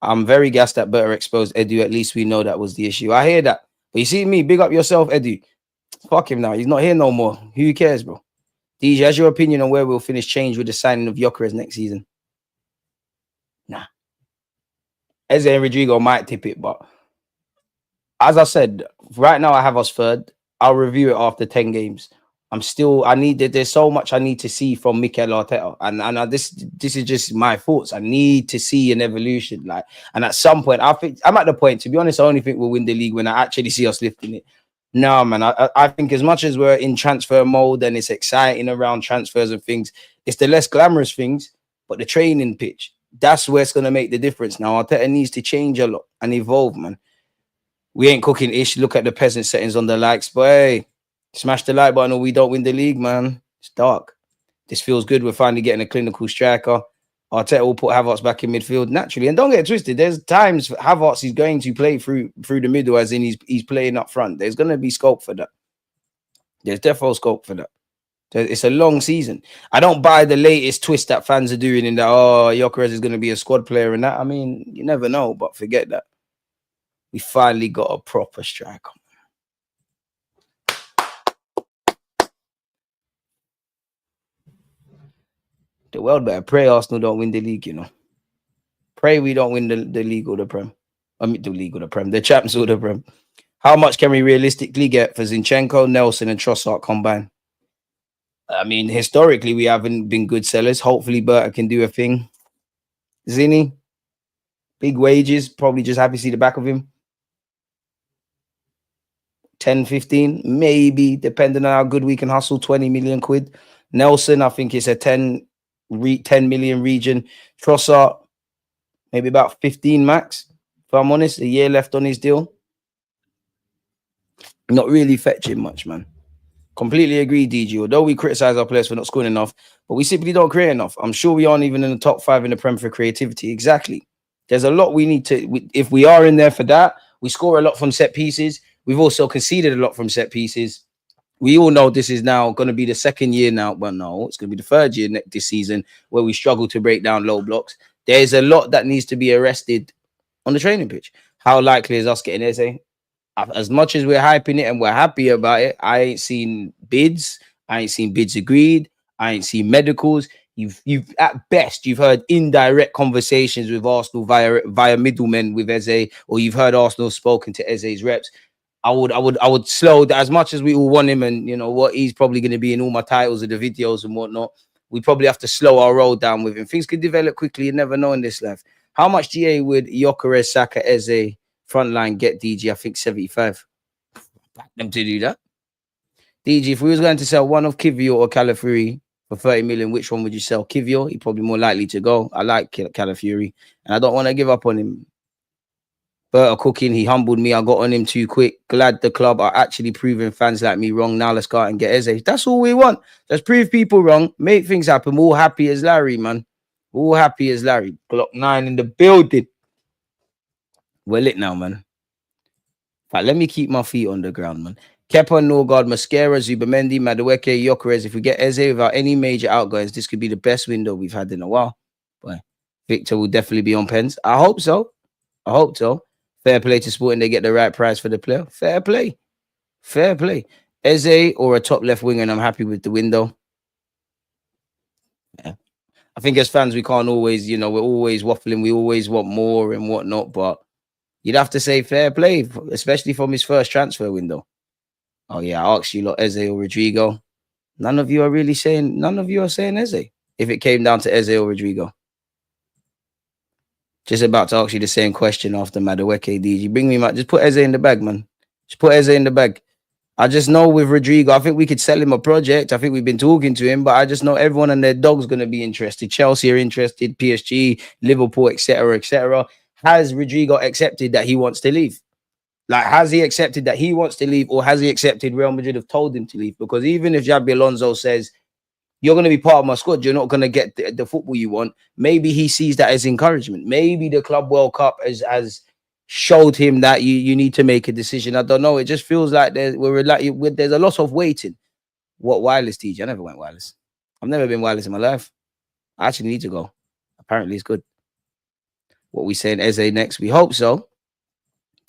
I'm very gassed that Better exposed Edu. At least we know that was the issue. I hear that. But you see me, big up yourself, Edu. Fuck him now. He's not here no more. Who cares, bro? DJ, has your opinion on where we'll finish change with the signing of Gyökeres next season? Nah. Eze and Rodrygo might tip it, but as I said, right now I have us third. I'll review it after 10 games. There's so much I need to see from Mikel Arteta. And this is just my thoughts. I need to see an evolution. And at some point, I think I'm at the point, to be honest, I only think we'll win the league when I actually see us lifting it. No, man, I think as much as we're in transfer mode and it's exciting around transfers and things, it's the less glamorous things, but the training pitch, that's where it's going to make the difference. Now, Arteta needs to change a lot and evolve, man. We ain't cooking ish. Look at the peasant settings on the likes, but hey, smash the like button or we don't win the league, man. It's dark. This feels good. We're finally getting a clinical striker. Arteta will put Havertz back in midfield naturally. And don't get twisted, there's times Havertz is going to play through the middle, as in he's playing up front. There's going to be scope for that. There's definitely scope for that. It's a long season. I don't buy the latest twist that fans are doing in that, Gyökeres is going to be a squad player and that. I mean, you never know, but forget that. We finally got a proper striker. The world better pray Arsenal don't win the league, you know. Pray we don't win the league or the Prem. I mean, the league or the Prem. The Champs or the Prem. How much can we realistically get for Zinchenko, Nelson, and Trossard combined? I mean, historically, we haven't been good sellers. Hopefully, Berta can do a thing. Zinni, big wages. Probably just happy to see the back of him. 10, 15, maybe, depending on how good we can hustle, 20 million quid. Nelson, I think it's a 10 million region. Trossard, maybe about 15 max, if I'm honest. A year left on his deal. Not really fetching much, man. Completely agree, DG. Although we criticize our players for not scoring enough, but we simply don't create enough. I'm sure we aren't even in the top 5 in the Prem for creativity. Exactly. There's a lot we need to... if we are in there for that, we score a lot from set pieces. We've also conceded a lot from set pieces. We all know this is now going to be the second year now. Well, no, it's going to be the third year this season where we struggle to break down low blocks. There's a lot that needs to be arrested on the training pitch. How likely is us getting Eze? As much as we're hyping it and we're happy about it, I ain't seen bids. I ain't seen bids agreed. I ain't seen medicals. You've at best you've heard indirect conversations with Arsenal via middlemen with Eze, or you've heard Arsenal spoken to Eze's reps. I would slow that. As much as we all want him, and you know what, he's probably going to be in all my titles of the videos and whatnot. We probably have to slow our roll down with him. Things can develop quickly. You never know in this life. How much GA would Gyökeres, Saka, Eze frontline get, DG? I think 75. Back them to do that. DG, if we was going to sell one of Kiwior or Calafiori for 30 million, which one would you sell? Kiwior, he's probably more likely to go. I like Calafiori, and I don't want to give up on him. Berta cooking, he humbled me. I got on him too quick. Glad the club are actually proving fans like me wrong. Now let's go out and get Eze. That's all we want. Let's prove people wrong. Make things happen. We're all happy as Larry, man. All happy as Larry. Glock 9 in the building. We're lit now, man. Right, let me keep my feet on the ground, man. Kepa, Norgard, Mosquera, Zubamendi, Madueke, Gyökeres. If we get Eze without any major outgoings, this could be the best window we've had in a while. But Victor will definitely be on pens. I hope so. I hope so. Fair play to Sporting. They get the right price for the player. Fair play. Fair play. Eze or a top left winger, and I'm happy with the window. Yeah. I think as fans, we can't always, you know, we're always waffling. We always want more and whatnot, but you'd have to say fair play, especially from his first transfer window. Oh, yeah, I asked you, lot, Eze or Rodrygo. None of you are saying Eze. If it came down to Eze or Rodrygo. Just about to ask you the same question after Madueke, DG. Bring me, just put Eze in the bag, man. Just put Eze in the bag. I just know with Rodrygo, I think we could sell him a project. I think we've been talking to him, but I just know everyone and their dog's going to be interested. Chelsea are interested, PSG, Liverpool, etc., etc. Has Rodrygo accepted that he wants to leave? Like, has he accepted that he wants to leave, or has he accepted Real Madrid have told him to leave? Because even if Xabi Alonso says, you're going to be part of my squad, you're not going to get the football you want, maybe he sees that as encouragement. Maybe the Club World Cup has showed him that you need to make a decision. I don't know. It just feels like there's a lot of waiting. What wireless, DG? I never went wireless. I've never been wireless in my life. I actually need to go. Apparently it's good. What we saying, Eze next? We hope so.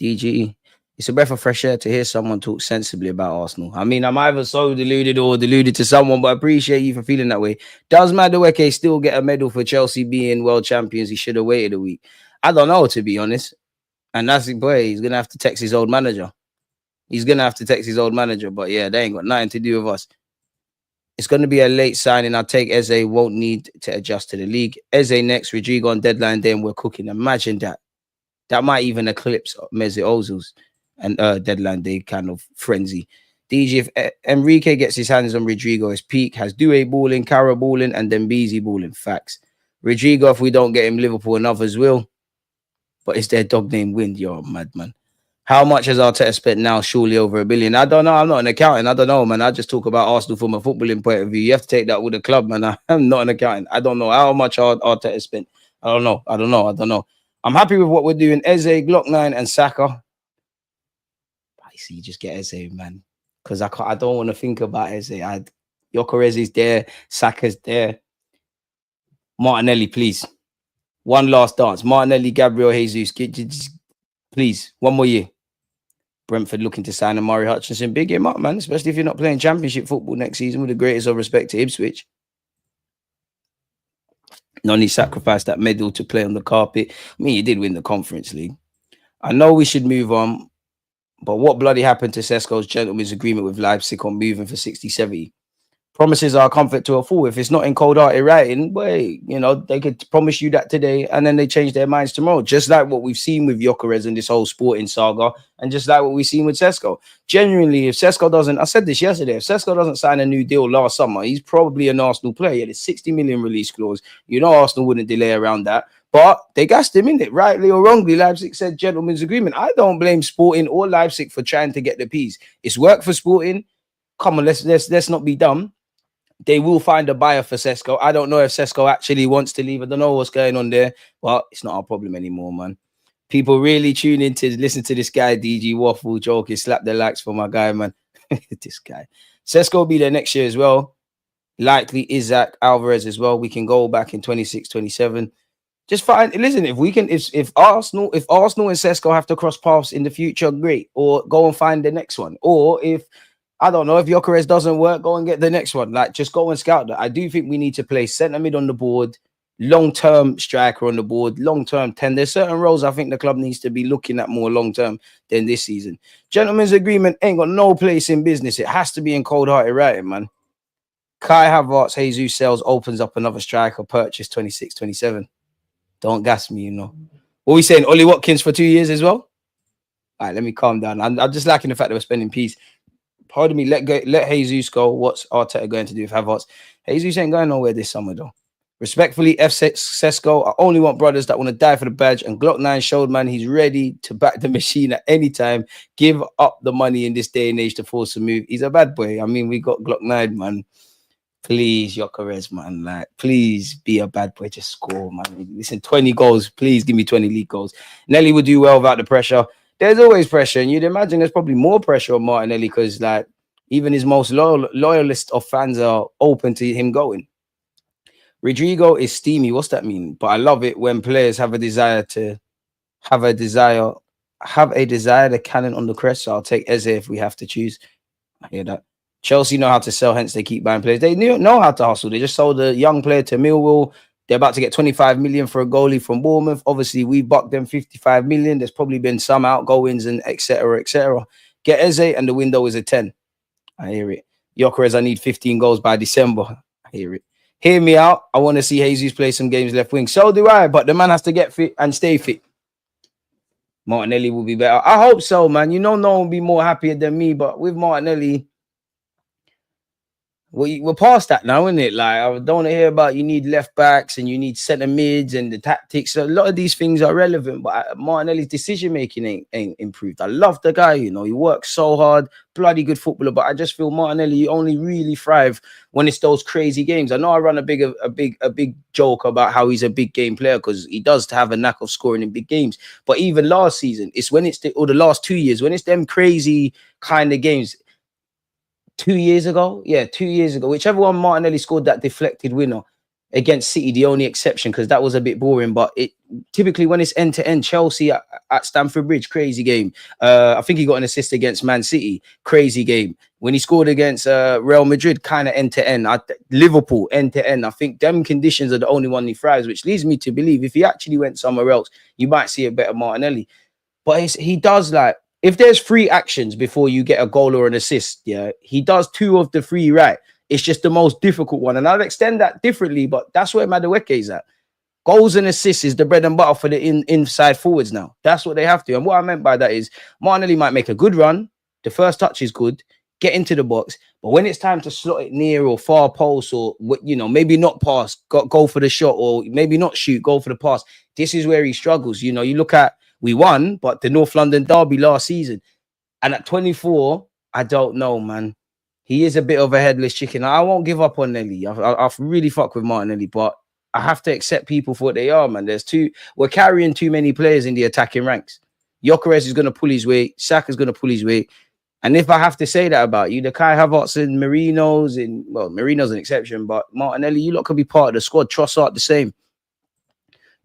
DG. It's a breath of fresh air to hear someone talk sensibly about Arsenal. I mean, I'm either so deluded or deluded to someone, but I appreciate you for feeling that way. Does Madueke still get a medal for Chelsea being world champions? He should have waited a week. I don't know, to be honest. And that's the boy. He's going to have to text his old manager. But yeah, they ain't got nothing to do with us. It's going to be a late signing. I take Eze. Won't need to adjust to the league. Eze next. Rodrygo on deadline day, and we're cooking. Imagine that. That might even eclipse Mesut Ozil's and deadline day kind of frenzy. DG, if Enrique gets his hands on Rodrygo, his peak has Doué balling, Cara balling, and Dembele balling. Facts. Rodrygo, if we don't get him, Liverpool and others will. But it's their dog named Wind. You're a madman. How much has Arteta spent now? Surely over a billion. I don't know. I'm not an accountant. I don't know, man. I just talk about Arsenal from a footballing point of view. You have to take that with the club, man. I'm not an accountant. I don't know how much Arteta spent. I don't know. I don't know. I don't know. I'm happy with what we're doing. Eze, Glock 9, and Saka. I see. Just get Eze, man. Because I can't. I don't want to think about Eze. Gyokeres is there. Saka's there. Martinelli, please. One last dance. Martinelli, Gabriel Jesus. Please. One more year. Brentford looking to sign Amari Hutchinson. Big him up, man. Especially if you're not playing championship football next season. With the greatest of respect to Ipswich. Noni sacrificed that medal to play on the carpet. I mean, he did win the Conference League. I know we should move on. But what bloody happened to Sesko's gentleman's agreement with Leipzig on moving for 60, 70? Promises are comfort to a fool. If it's not in cold-hearted writing, wait, they could promise you that today and then they change their minds tomorrow. Just like what we've seen with Gyokeres and this whole sporting saga, and just like what we've seen with Sesko. Genuinely, if Sesko doesn't, I said this yesterday, if Sesko doesn't sign a new deal last summer, he's probably an Arsenal player. He had a 60 million release clause. Arsenal wouldn't delay around that. But they gassed him in it, rightly or wrongly. Leipzig said gentleman's agreement. I don't blame Sporting or Leipzig for trying to get the piece. It's work for Sporting. Come on, let's not be dumb. They will find a buyer for Sesko. I don't know if Sesko actually wants to leave. I don't know what's going on there. Well, it's not our problem anymore, man. People really tune in to listen to this guy, DG Waffle, joking, slap the likes for my guy, man. This guy. Sesko will be there next year as well. Likely Isaac Alvarez as well. We can go back in 26, 27. Just find, listen, if we can, if Arsenal and Sesko have to cross paths in the future, great. Or go and find the next one. Or if, I don't know, if Gyokeres doesn't work, go and get the next one. Like, just go and scout that. I do think we need to play centre mid on the board, long-term striker on the board, long-term 10. There's certain roles I think the club needs to be looking at more long-term than this season. Gentleman's agreement ain't got no place in business. It has to be in cold-hearted writing, man. Kai Havertz, Jesus sells, opens up another striker, purchase 26, 27. Don't gas me, What are we saying? Ollie Watkins for 2 years as well? All right, let me calm down. I'm just liking the fact that we're spending peace. Pardon me, let Jesus go. What's Arteta going to do with Havertz? Jesus ain't going nowhere this summer, though. Respectfully, F. Sesko, I only want brothers that want to die for the badge. And Glock 9 showed, man, he's ready to back the machine at any time. Give up the money in this day and age to force a move. He's a bad boy. I mean, we got Glock 9, man. Please, Gyokeres, man. Like, please be a bad boy. Just score, man. Listen, 20 goals. Please give me 20 league goals. Nelly would do well without the pressure. There's always pressure. And you'd imagine there's probably more pressure on Martinelli because, like, even his most loyalist of fans are open to him going. Rodrygo is steamy. What's that mean? But I love it when players have a desire to cannon on the crest. So I'll take Eze if we have to choose. I hear that. Chelsea know how to sell, hence they keep buying players. They know how to hustle. They just sold a young player to Millwall. They're about to get 25 million for a goalie from Bournemouth. Obviously, we bucked them 55 million. There's probably been some outgoings and etc. etc. Get Eze and the window is a 10. I hear it. Gyokeres, I need 15 goals by December. I hear it. Hear me out. I want to see Jesus play some games left wing. So do I, but the man has to get fit and stay fit. Martinelli will be better. I hope so, man. No one will be more happier than me, but with Martinelli, we're past that now, isn't it? Like, I don't want to hear about you need left backs and you need centre mids and the tactics. A lot of these things are relevant, but Martinelli's decision making ain't improved. I love the guy, he works so hard, bloody good footballer. But I just feel Martinelli, you only really thrive when it's those crazy games. I know I run a big joke about how he's a big game player because he does have a knack of scoring in big games. But even last season, it's when it's the last 2 years when it's them crazy kind of games. 2 years ago, whichever one Martinelli scored that deflected winner against City, the only exception because that was a bit boring. But it typically when it's end-to-end, Chelsea at Stamford Bridge, crazy game. I think he got an assist against Man City, crazy game. When he scored against Real Madrid, kind of end-to-end. Liverpool, end-to-end. I think them conditions are the only one he thrives, which leads me to believe if he actually went somewhere else, you might see a better Martinelli. But he does, like, if there's 3 actions before you get a goal or an assist, he does 2 of the 3 right. It's just the most difficult one. And I'll extend that differently, but that's where Madueke is at. Goals and assists is the bread and butter for the inside forwards now. That's what they have to. And what I meant by that is Martinelli might make a good run. The first touch is good. Get into the box. But when it's time to slot it near or far post or, maybe not pass, go for the shot or maybe not shoot, go for the pass. This is where he struggles. You look at We won, but the North London derby last season. And at 24, I don't know, man. He is a bit of a headless chicken. I won't give up on Nelly. I really fuck with Martinelli, but I have to accept people for what they are, man. We're carrying too many players in the attacking ranks. Gyokeres is going to pull his weight. Saka's going to pull his weight. And if I have to say that about you, the Kai Havertz and Marino's an exception, but Martinelli, you lot could be part of the squad. Trossard the same.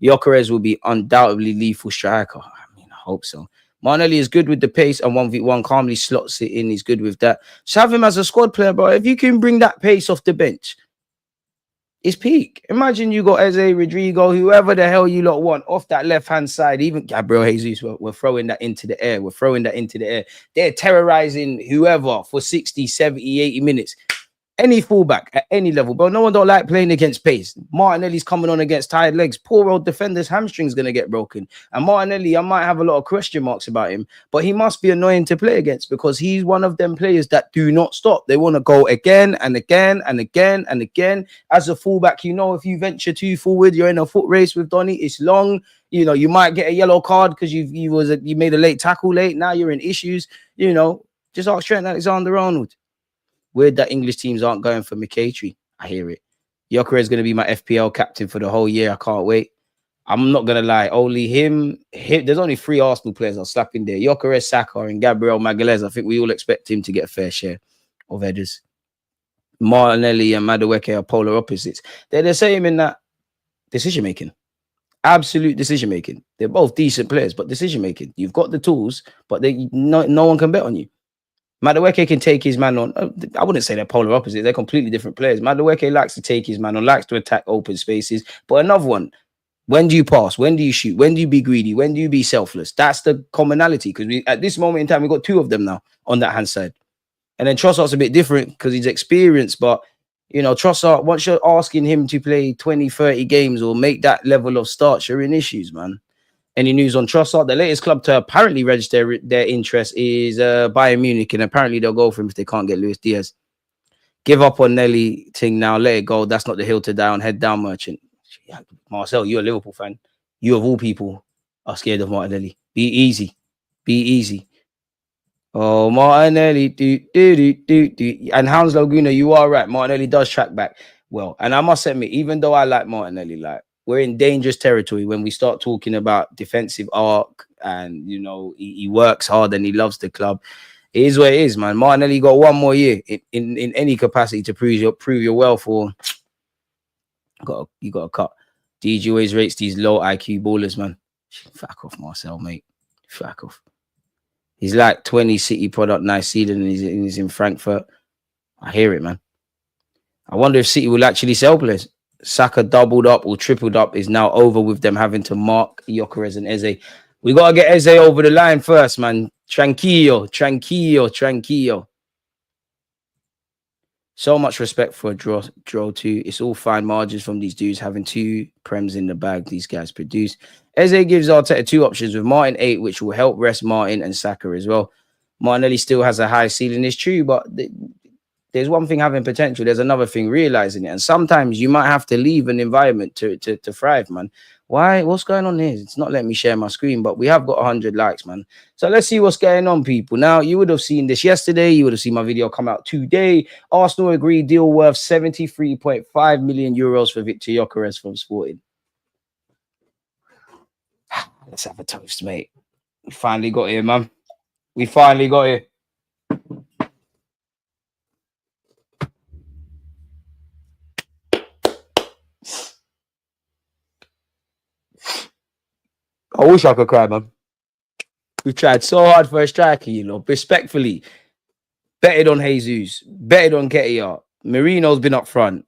Gyokeres will be undoubtedly lethal striker. I mean, I hope so. Martinelli is good with the pace and 1v1, calmly slots it in. He's good with that. Just have him as a squad player, bro. If you can bring that pace off the bench, it's peak. Imagine you got Eze, Rodrygo, whoever the hell you lot want off that left-hand side. Even Gabriel Jesus, we're throwing that into the air. We're throwing that into the air. They're terrorizing whoever for 60, 70, 80 minutes. Any fullback at any level, but no one don't like playing against pace. Martinelli's coming on against tired legs. Poor old defender's hamstring's going to get broken. And Martinelli, I might have a lot of question marks about him, but he must be annoying to play against because he's one of them players that do not stop. They want to go again and again and again and again. As a fullback, you know, if you venture too forward, you're in a foot race with Donny. It's long. You know, you might get a yellow card because you made a late tackle late. Now you're in issues. You know, just ask Trent Alexander-Arnold. Weird that English teams aren't going for McCatery. I hear it. Gyokeres is going to be my FPL captain for the whole year. I can't wait. I'm not going to lie. Only him. There's only 3 Arsenal players I'll slap in there. Gyokeres, Saka, and Gabriel Magalhaes. I think we all expect him to get a fair share of headers. Martinelli and Madueke are polar opposites. They're the same in that decision-making. Absolute decision-making. They're both decent players, but decision-making. You've got the tools, but no one can bet on you. Madueke can take his man on. I wouldn't say they're polar opposites. They're completely different players. Madueke likes to take his man on, likes to attack open spaces. But another one, when do you pass? When do you shoot? When do you be greedy? When do you be selfless? That's the commonality. Because at this moment in time, we've got 2 of them now on that hand side. And then Trossard's a bit different because he's experienced. But, you know, Trossard, once you're asking him to play 20, 30 games or make that level of starts, you're in issues, man. Any news on Trossard? The latest club to apparently register their interest is Bayern Munich, and apparently they'll go for him if they can't get Luis Diaz. Give up on Nelly thing now. Let it go. That's not the hill to die on. Head down, Merchant. Marcel, you're a Liverpool fan. You of all people are scared of Martinelli. Be easy. Be easy. Oh, Martinelli. And Hounslow Gooner, you are right. Martinelli does track back well. And I must admit, even though I like Martinelli, like, we're in dangerous territory when we start talking about defensive arc and, you know, he works hard and he loves the club. It is what it is, man. Martinelli got 1 more year in any capacity to prove your wealth, or you got to cut. DG always rates these low IQ ballers, man. Fuck off, Marcel, mate. Fuck off. He's like 20 City product nice season and he's in Frankfurt. I hear it, man. I wonder if City will actually sell players. Saka doubled up or tripled up is now over with them having to mark Gyokeres and Eze. We got to get Eze over the line first, man. Tranquillo. So much respect for a draw too. It's all fine margins from these dudes having 2 prems in the bag. These guys produce. Eze gives Arteta 2 options with Martin 8, which will help rest Martin and Saka as well. Martinelli still has a high ceiling, it's true, but there's one thing having potential. There's another thing realizing it. And sometimes you might have to leave an environment to thrive, man. Why? What's going on here? It's not letting me share my screen, but we have got 100 likes, man. So let's see what's going on, people. Now, you would have seen this yesterday. You would have seen my video come out today. Arsenal agreed deal worth 73.5 million euros for Viktor Gyökeres from Sporting. Let's have a toast, mate. We finally got here, man. We finally got here. I wish I could cry, man. We've tried so hard for a striker, you know, respectfully. Betted on Jesus, betted on Ketia. Marino's been up front.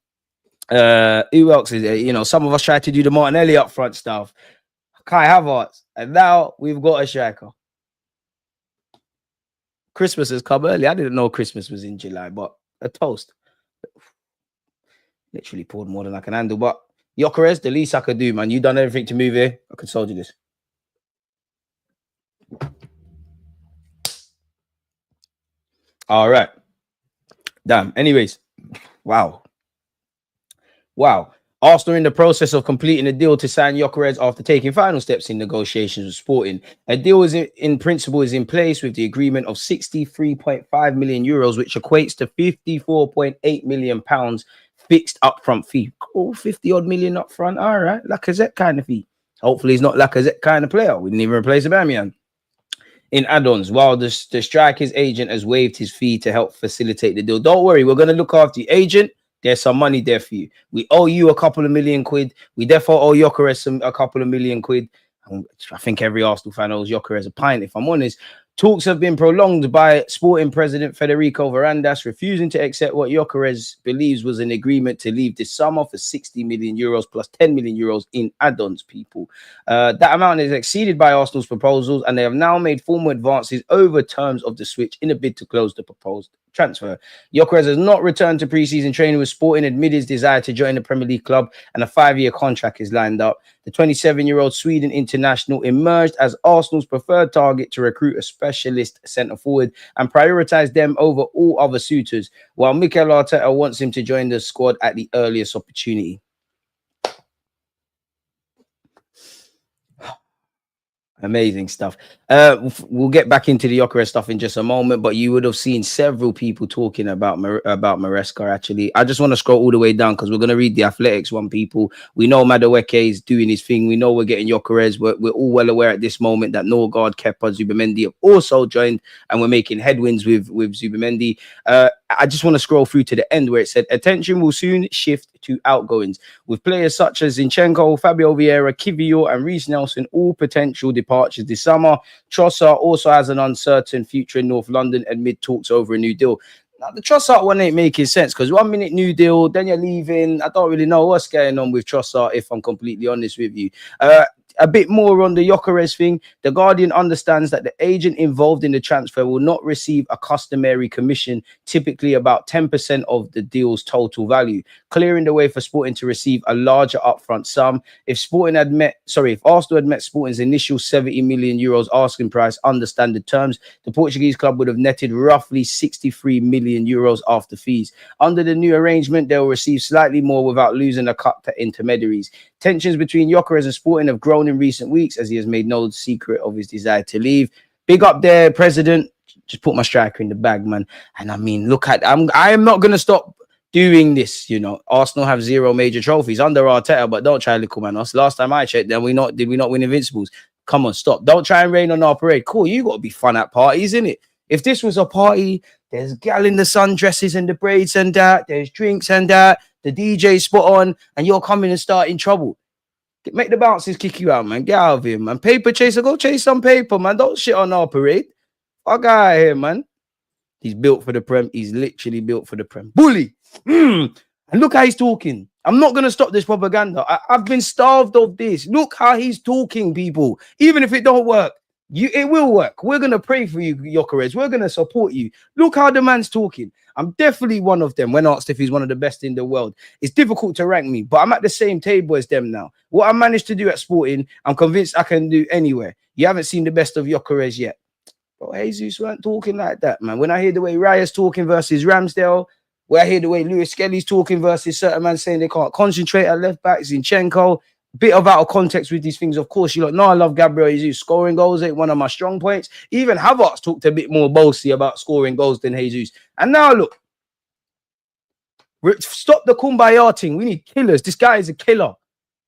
Who else is there? You know, some of us tried to do the Martinelli up front stuff. Kai Havertz. And now we've got a striker. Christmas has come early. I didn't know Christmas was in July, but a toast. Literally poured more than I can handle. But Gyokeres, the least I could do, man. You done everything to move here. I could sold you this. All right. Damn. Anyways. Wow. Arsenal are in the process of completing a deal to sign Gyokeres after taking final steps in negotiations with Sporting. A deal in principle is in place with the agreement of 63.5 million euros, which equates to 54.8 million pounds fixed upfront fee. Cool, 50 odd million upfront. All right, Lacazette kind of fee. Hopefully, he's not Lacazette kind of player. We didn't even replace Aubameyang. In add-ons, while the striker's agent has waived his fee to help facilitate the deal. Don't worry, we're going to look after the agent. There's some money there for you. We owe you a couple of million quid. We therefore owe Gyokeres a couple of million quid. I think every Arsenal fan owes Gyokeres a pint, if I'm honest. Talks have been prolonged by Sporting President Federico Varandas, refusing to accept what Gyokeres believes was an agreement to leave this summer for 60 million euros plus 10 million euros in add-ons, people. That amount is exceeded by Arsenal's proposals, and they have now made formal advances over terms of the switch in a bid to close the proposed transfer. Gyokeres has not returned to pre-season training with Sporting, amid his desire to join the Premier League club, and a 5-year contract is lined up. The 27-year-old Sweden international emerged as Arsenal's preferred target to recruit a specialist centre forward and prioritise them over all other suitors, while Mikel Arteta wants him to join the squad at the earliest opportunity. Amazing stuff. We'll get back into the Gyokeres stuff in just a moment, but you would have seen several people talking about Mosquera. Actually, I just want to scroll all the way down because we're going to read the Athletics one. People, we know Madueke is doing his thing. We know we're getting Gyokeres. We're all well aware at this moment that Norgard, Kepa, Zubimendi have also joined, and we're making headwinds with Zubimendi. I just want to scroll through to the end where it said attention will soon shift to outgoings, with players such as Zinchenko, Fabio Vieira, Kivior, and Reece Nelson all potential departures this summer. Trossard also has an uncertain future in North London amid talks over a new deal. Now, the Trossard one ain't making sense because 1 minute new deal, then you're leaving. I don't really know what's going on with Trossard, if I'm completely honest with you. A bit more on the Gyokeres thing. The Guardian understands that the agent involved in the transfer will not receive a customary commission, typically about 10% of the deal's total value, clearing the way for Sporting to receive a larger upfront sum. If Arsenal had met Sporting's initial 70 million euros asking price under standard terms, the Portuguese club would have netted roughly 63 million euros after fees. Under the new arrangement, they'll receive slightly more without losing a cut to intermediaries. Tensions between Gyokeres and Sporting have grown in recent weeks as he has made no secret of his desire to leave. Big up there, President. Just put my striker in the bag, man. And I mean, look at I am not going to stop doing this. You know, Arsenal have 0 major trophies under Arteta, but don't try little man us. Last time I checked, did we not win Invincibles? Come on, stop. Don't try and rain on our parade. Cool, you got to be fun at parties, innit? If this was a party, there's gal in the sundresses and the braids and that, there's drinks and that, the DJ spot on, and you're coming and starting trouble. Make the bouncers kick you out, man. Get out of here, man. Paper chaser, go chase some paper, man. Don't shit on our parade. Fuck out of here, man. He's built for the Prem. He's literally built for the Prem. Bully. And look how he's talking. I'm not going to stop this propaganda. I've been starved of this. Look how he's talking, people. Even if it don't work, it will work. We're going to pray for you, Gyokeres. We're going to support you. Look how the man's talking. I'm definitely one of them when asked if he's one of the best in the world. It's difficult to rank me, but I'm at the same table as them now. What I managed to do at Sporting, I'm convinced I can do anywhere. You haven't seen the best of Gyokeres yet. But Jesus weren't talking like that, man. When I hear the way Raya's talking versus Ramsdale, when I hear the way Lewis Skelly's talking versus certain man saying they can't concentrate at left back, Zinchenko, bit of out of context with these things. Of course, you know I love Gabriel Jesus. Scoring goals ain't one of my strong points. Even Havertz talked a bit more boastly about scoring goals than Jesus. And now look, stop the kumbaya thing. We need killers. This guy is a killer.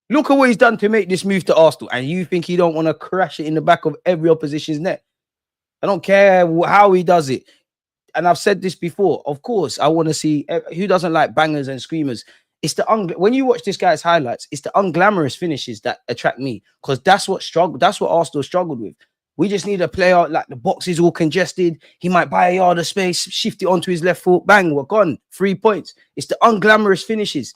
Look at what he's done to make this move to Arsenal. And you think he don't want to crash it in the back of every opposition's net? I don't care how he does it. And I've said this before. Of course, I want to see who doesn't like bangers and screamers. It's the when you watch this guy's highlights, it's the unglamorous finishes that attract me because that's what Arsenal struggled with. We just need a player like the box is all congested. He might buy a yard of space, shift it onto his left foot, bang, we're gone. 3 points. It's the unglamorous finishes.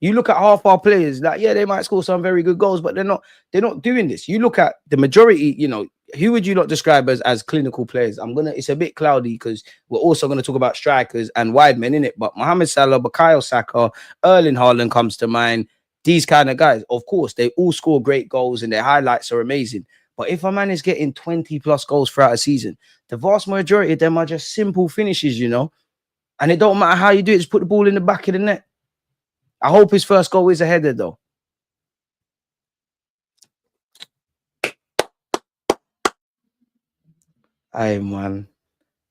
You look at half our players, like they might score some very good goals, but they're not doing this. You look at the majority, who would you not describe as clinical players? It's a bit cloudy because we're also going to talk about strikers and wide men in it. But Mohamed Salah, Bukayo Saka, Erling Haaland comes to mind. These kind of guys, of course, they all score great goals and their highlights are amazing. But if a man is getting 20 plus goals throughout a season, the vast majority of them are just simple finishes, and it don't matter how you do it, just put the ball in the back of the net. I hope his first goal is a header, though. Aye, man.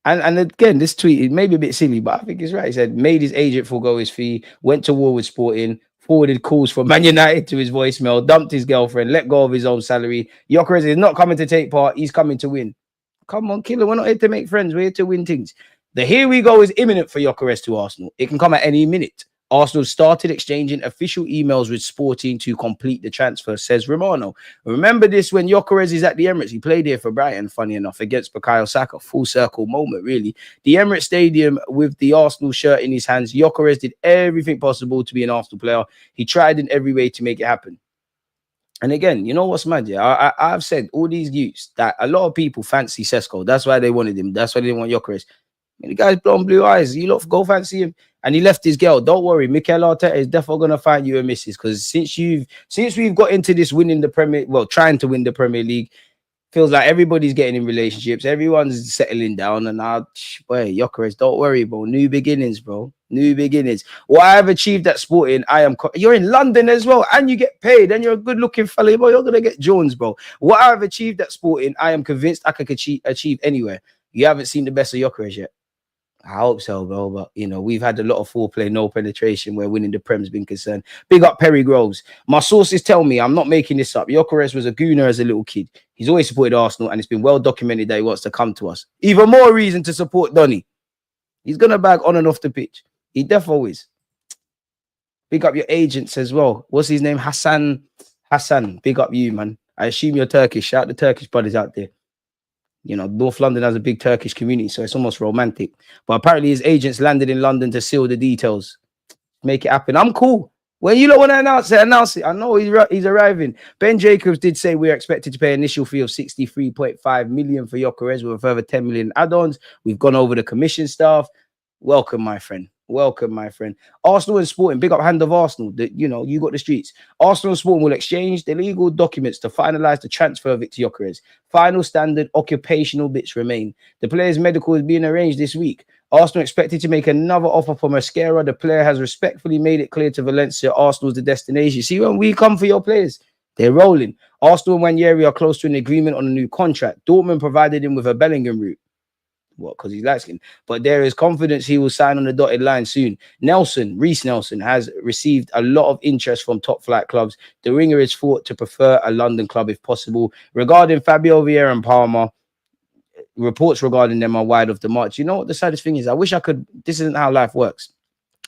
And again, this tweet, it may be a bit silly, but I think it's right. He said, made his agent forego his fee, went to war with Sporting, forwarded calls from Man United to his voicemail, dumped his girlfriend, let go of his own salary. Gyökeres is not coming to take part. He's coming to win. Come on, killer. We're not here to make friends. We're here to win things. The here we go is imminent for Gyökeres to Arsenal. It can come at any minute. Arsenal started exchanging official emails with Sporting to complete the transfer, says Romano. Remember this when Gyökeres is at the Emirates. He played here for Brighton, funny enough, against Bukayo Saka. Full circle moment, really. The Emirates Stadium with the Arsenal shirt in his hands. Gyökeres did everything possible to be an Arsenal player. He tried in every way to make it happen. And again, you know what's mad? Yeah, I've said all these youths that a lot of people fancy Sesko. That's why they wanted him. That's why they didn't want Gyökeres. The guy's blonde blue eyes. You lot go fancy him. And he left his girl. Don't worry, Mikel Arteta is definitely gonna find you a missus. Because since we've got into this winning the trying to win the Premier League, feels like everybody's getting in relationships, everyone's settling down, and boy, Gyökeres, don't worry, bro. New beginnings, bro. New beginnings. What I've achieved at Sporting, you're in London as well, and you get paid, and you're a good-looking fella, boy. You're gonna get Jones, bro. What I've achieved at Sporting, I am convinced I could achieve anywhere. You haven't seen the best of Gyökeres yet. I hope so, bro. But we've had a lot of foreplay, no penetration where winning the Prem's been concerned. Big up Perry Groves. My sources tell me, I'm not making this up, Gyokeres was a Gooner as a little kid. He's always supported Arsenal, and it's been well documented that he wants to come to us. Even more reason to support Donny. He's gonna bag on and off the pitch. He definitely is. Big up your agents as well. What's his name? Hassan. Big up you, man. I assume you're Turkish. Shout out the Turkish brothers out there. North London has a big Turkish community, so it's almost romantic. But apparently his agents landed in London to seal the details. Make it happen. I'm cool. When you don't want to announce it. I know he's arriving. Ben Jacobs did say we're expected to pay an initial fee of 63.5 million for Gyokeres with a further 10 million add-ons. We've gone over the commission stuff. Welcome, my friend. Welcome, my friend. Arsenal and Sporting, big up hand of Arsenal. You got the streets. Arsenal and Sporting will exchange the legal documents to finalize the transfer of Viktor Gyökeres. Final standard occupational bits remain. The player's medical is being arranged this week. Arsenal expected to make another offer for Mosquera. The player has respectfully made it clear to Valencia Arsenal's the destination. See, when we come for your players, they're rolling. Arsenal and Nwaneri are close to an agreement on a new contract. Dortmund provided him with a Bellingham route. What? Because he's light skinned. But there is confidence he will sign on the dotted line soon. Reiss Nelson has received a lot of interest from top flight clubs. The winger is thought to prefer a London club if possible. Regarding Fabio Vieira and Palmer, reports regarding them are wide of the march. You know what the saddest thing is? I wish I could. This isn't how life works.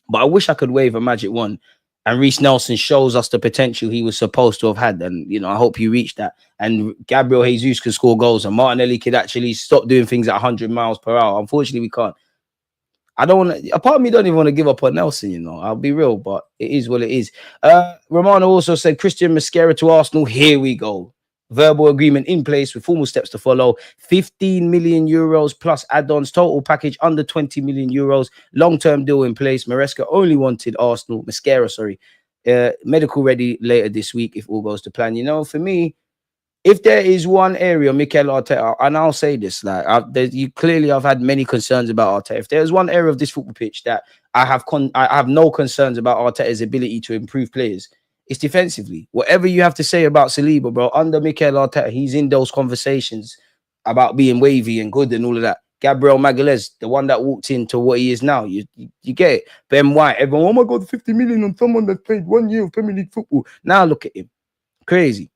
But I wish I could wave a magic wand and Reiss Nelson shows us the potential he was supposed to have had. And, I hope you reach that. And Gabriel Jesus could score goals and Martinelli could actually stop doing things at 100 miles per hour. Unfortunately, we can't. I don't want to, a part of me don't even want to give up on Nelson, I'll be real, but it is what it is. Romano also said Christian Mosquera to Arsenal. Here we go. Verbal agreement in place with formal steps to follow. 15 million euros plus add-ons, total package under 20 million euros. Long-term deal in place. Mosquera only wanted Mosquera, medical ready later this week if all goes to plan. For me, if there is one area, Mikel Arteta, and I'll say this, I've had many concerns about Arteta. If there's one area of this football pitch that I have no concerns about Arteta's ability to improve players, it's defensively. Whatever you have to say about Saliba, bro, under Mikel Arteta, he's in those conversations about being wavy and good and all of that. Gabriel Magalhaes, the one that walked into what he is now, you get it. Ben White, everyone, oh my God, 50 million on someone that played 1 year of Premier League football. Now look at him. Crazy.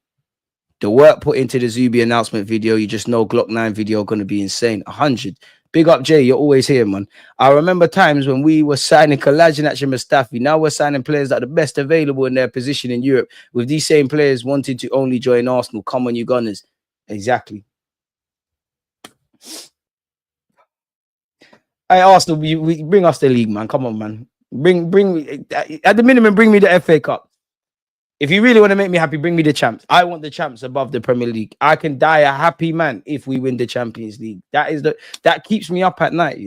The work put into the Zubi announcement video, you just know Glock 9 video going to be insane. 100. Big up, Jay. You're always here, man. I remember times when we were signing Kolasinac and Mustafi. Now we're signing players that are the best available in their position in Europe. With these same players wanting to only join Arsenal. Come on, you Gunners. Exactly. Hey, Arsenal, we bring us the league, man. Come on, man. Bring at the minimum, bring me the FA Cup. If you really want to make me happy, bring me the champs. I want the champs above the Premier League. I can die a happy man if we win the Champions League. That keeps me up at night,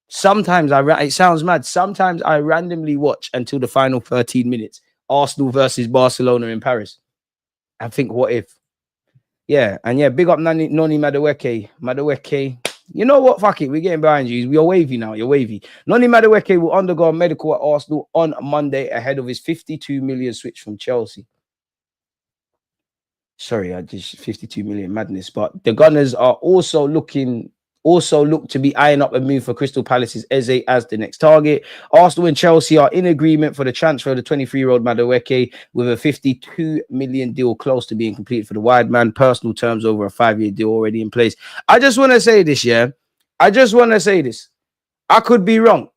Sometimes it sounds mad. Sometimes I randomly watch until the final 13 minutes. Arsenal versus Barcelona in Paris. I think, what if? Yeah, and big up Noni Madueke. Madueke, You know what? Fuck it. We're getting behind you. You're wavy now. You're wavy. Noni Madueke will undergo a medical at Arsenal on Monday ahead of his 52 million switch from Chelsea. Sorry, I just 52 million madness. But the Gunners are also look to be eyeing up a move for Crystal Palace's Eze as the next target. Arsenal and Chelsea are in agreement for the transfer of the 23-year-old Madueke with a 52 million deal close to being completed for the wide man. Personal terms over a 5-year deal already in place. I just want to say this, yeah. I just want to say this. I could be wrong.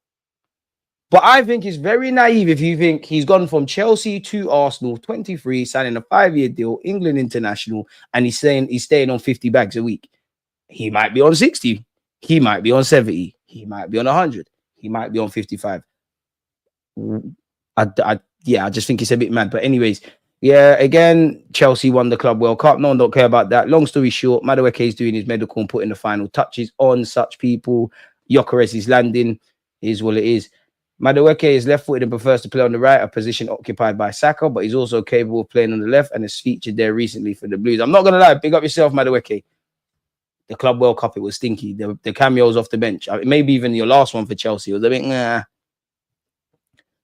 But I think it's very naive if you think he's gone from Chelsea to Arsenal, 23, signing a 5-year deal, England international, and he's staying on 50 bags a week. He might be on 60. He might be on 70. He might be on 100. He might be on 55. I just think it's a bit mad. But anyways, yeah, again, Chelsea won the Club World Cup. No one don't care about that. Long story short, Madueke is doing his medical and putting the final touches on such people. Gyökeres is landing. Is what it is. Madueke is left-footed and prefers to play on the right, a position occupied by Saka, but he's also capable of playing on the left and has featured there recently for the Blues. I'm not going to lie, big up yourself, Madueke. The Club World Cup, it was stinky. The cameos off the bench. Maybe even your last one for Chelsea was a bit, nah.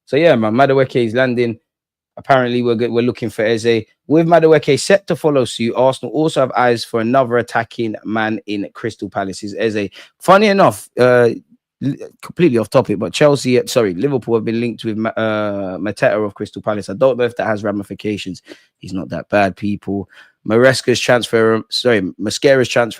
So, yeah, man, Madueke is landing. Apparently, we're looking for Eze. With Madueke set to follow suit, Arsenal also have eyes for another attacking man in Crystal Palace's Eze. Funny enough, completely off topic, but Liverpool have been linked with Mateta of Crystal Palace. I don't know if that has ramifications. He's not that bad, people. Mosquera's transfer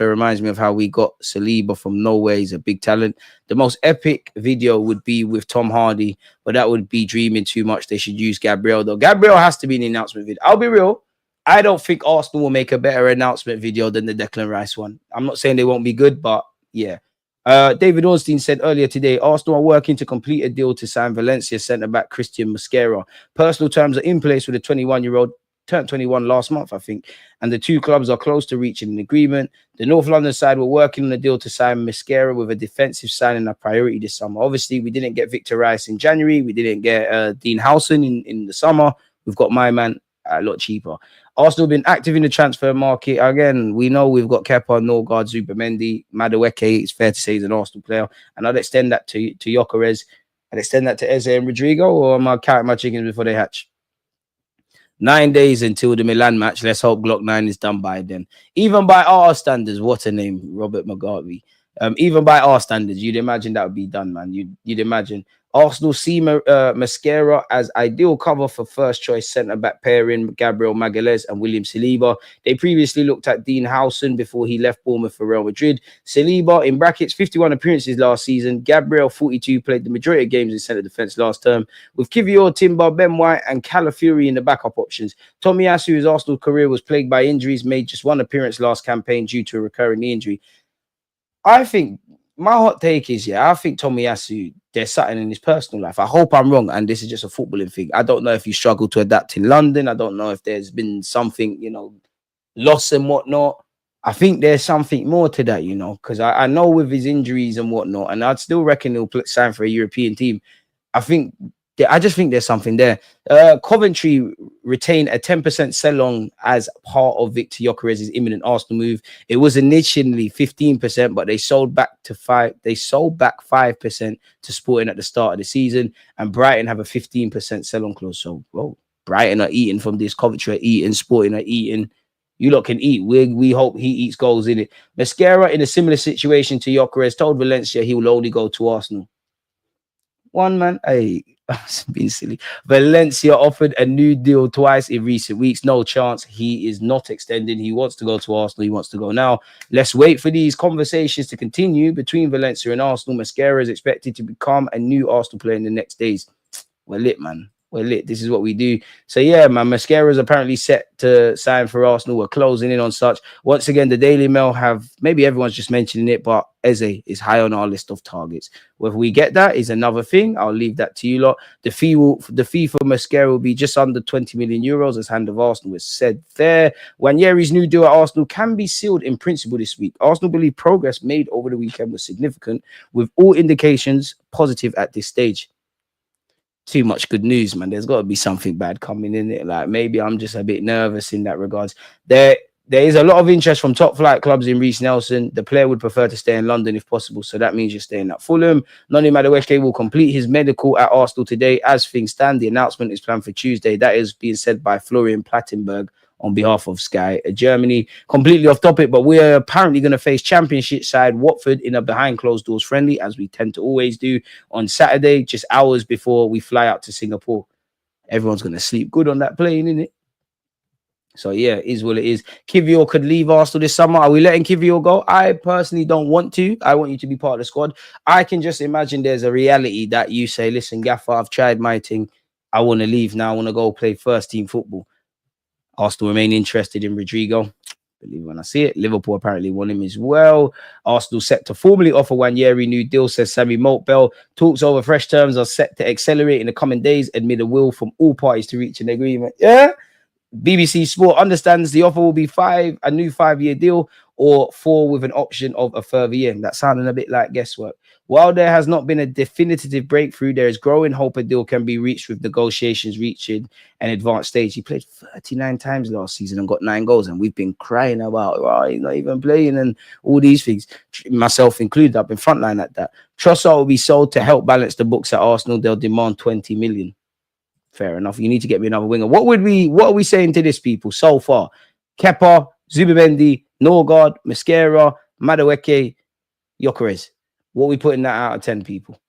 reminds me of how we got Saliba from Norway. He's a big talent. The most epic video would be with Tom Hardy, but that would be dreaming too much. They should use Gabriel, though. Gabriel has to be in the announcement video. I'll be real. I don't think Arsenal will make a better announcement video than the Declan Rice one. I'm not saying they won't be good, but yeah. David Ornstein said earlier today, Arsenal are working to complete a deal to sign Valencia centre-back Christian Mosquera. Personal terms are in place with the 21-year-old, turned 21 last month, I think, and the two clubs are close to reaching an agreement. The North London side were working on a deal to sign Mosquera with a defensive signing a priority this summer. Obviously, we didn't get Viktor Gyökeres in January. We didn't get Dean Howson in the summer. We've got my man a lot cheaper. Arsenal have been active in the transfer market. Again, we know we've got Kepa, Norgard, Zubimendi, Madueke. It's fair to say he's an Arsenal player. And I'd extend that to Gyokeres. I'd extend that to Eze and Rodrygo, or am I counting my chickens before they hatch? 9 days until the Milan match. Let's hope Glock 9 is done by then. Even by our standards, what a name, Robert Mugabe. Even by our standards, you'd imagine that would be done, man. You'd imagine. Arsenal see Mosquera as ideal cover for first choice centre-back pairing Gabriel Magalhaes and William Saliba. They previously looked at Dean Howson before he left Bournemouth for Real Madrid. Saliba, in brackets, 51 appearances last season. Gabriel, 42, played the majority of games in centre defence last term. With Kivior, Timber, Ben White and Calafiori in the backup options. Tomiyasu's Arsenal career was plagued by injuries, made just one appearance last campaign due to a recurring injury. I think my hot take is, I think Tomiyasu, there's something in his personal life. I hope I'm wrong, and this is just a footballing thing. I don't know if he struggled to adapt in London. I don't know if there's been something, loss and whatnot. I think there's something more to that, because I know with his injuries and whatnot, and I'd still reckon he'll sign for a European team. I just think there's something there. Coventry retained a 10% sell-on as part of Viktor Gyökeres' imminent Arsenal move. It was initially 15%, but they sold back 5% to Sporting at the start of the season, and Brighton have a 15% sell-on clause. So, Brighton are eating from this. Coventry are eating. Sporting are eating. You lot can eat. We hope he eats goals in it. Mosquera, in a similar situation to Gyökeres, told Valencia he will only go to Arsenal. One man, hey, it's being silly. Valencia offered a new deal twice in recent weeks. No chance. He is not extending. He wants to go to Arsenal. He wants to go now. Let's wait for these conversations to continue between Valencia and Arsenal. Mosquera is expected to become a new Arsenal player in the next days. We're lit, man. We're lit. This is what we do. So, yeah, man, Mosquera is apparently set to sign for Arsenal. We're closing in on such. Once again, the Daily Mail maybe everyone's just mentioning it, but Eze is high on our list of targets. Whether we get that is another thing. I'll leave that to you lot. The fee for Mosquera will be just under 20 million euros, as Hand of Arsenal was said there. Nwaneri's new deal at Arsenal can be sealed in principle this week. Arsenal believe progress made over the weekend was significant, with all indications positive at this stage. Too much good news, man. There's got to be something bad coming in it. Like, maybe I'm just a bit nervous in that regards. The There is a lot of interest from top flight clubs in Reece Nelson. The player would prefer to stay in London if possible, so that means you're staying at Fulham. Noni Madueke will complete his medical at Arsenal today. As things stand, the announcement is planned for Tuesday. That is being said by Florian Plettenberg on behalf of Sky Germany. Completely off topic, but we're apparently going to face Championship side Watford in a behind closed doors friendly, as we tend to always do on Saturday, just hours before we fly out to Singapore. Everyone's going to sleep good on that plane, innit? So, yeah, it is what it is. Kivior could leave Arsenal this summer. Are we letting Kivior go? I personally don't want to. I want you to be part of the squad. I can just imagine there's a reality that you say, listen, Gaffer, I've tried my thing. I want to leave now. I want to go play first team football. Arsenal remain interested in Rodrygo. Believe when I see it. Liverpool apparently want him as well. Arsenal set to formally offer Nwaneri new deal, says Sammy Maltbell. Talks over fresh terms are set to accelerate in the coming days amid a will from all parties to reach an agreement. Yeah. BBC Sport understands the offer will be a new 5-year deal or 4 with an option of a further year. That sounding a bit like guesswork. While there has not been a definitive breakthrough, there is growing hope a deal can be reached with negotiations reaching an advanced stage. He played 39 times last season and got 9 goals, and we've been crying about, oh, he's not even playing and all these things, myself included. I've been frontline at that. Trossard will be sold to help balance the books at Arsenal. They'll demand 20 million. Fair enough. You need to get me another winger. What are we saying to this, people, so far? Kepa, Zubimendi, Norgard, Mosquera, Madueke, Gyokeres. What are we putting that out of 10, people?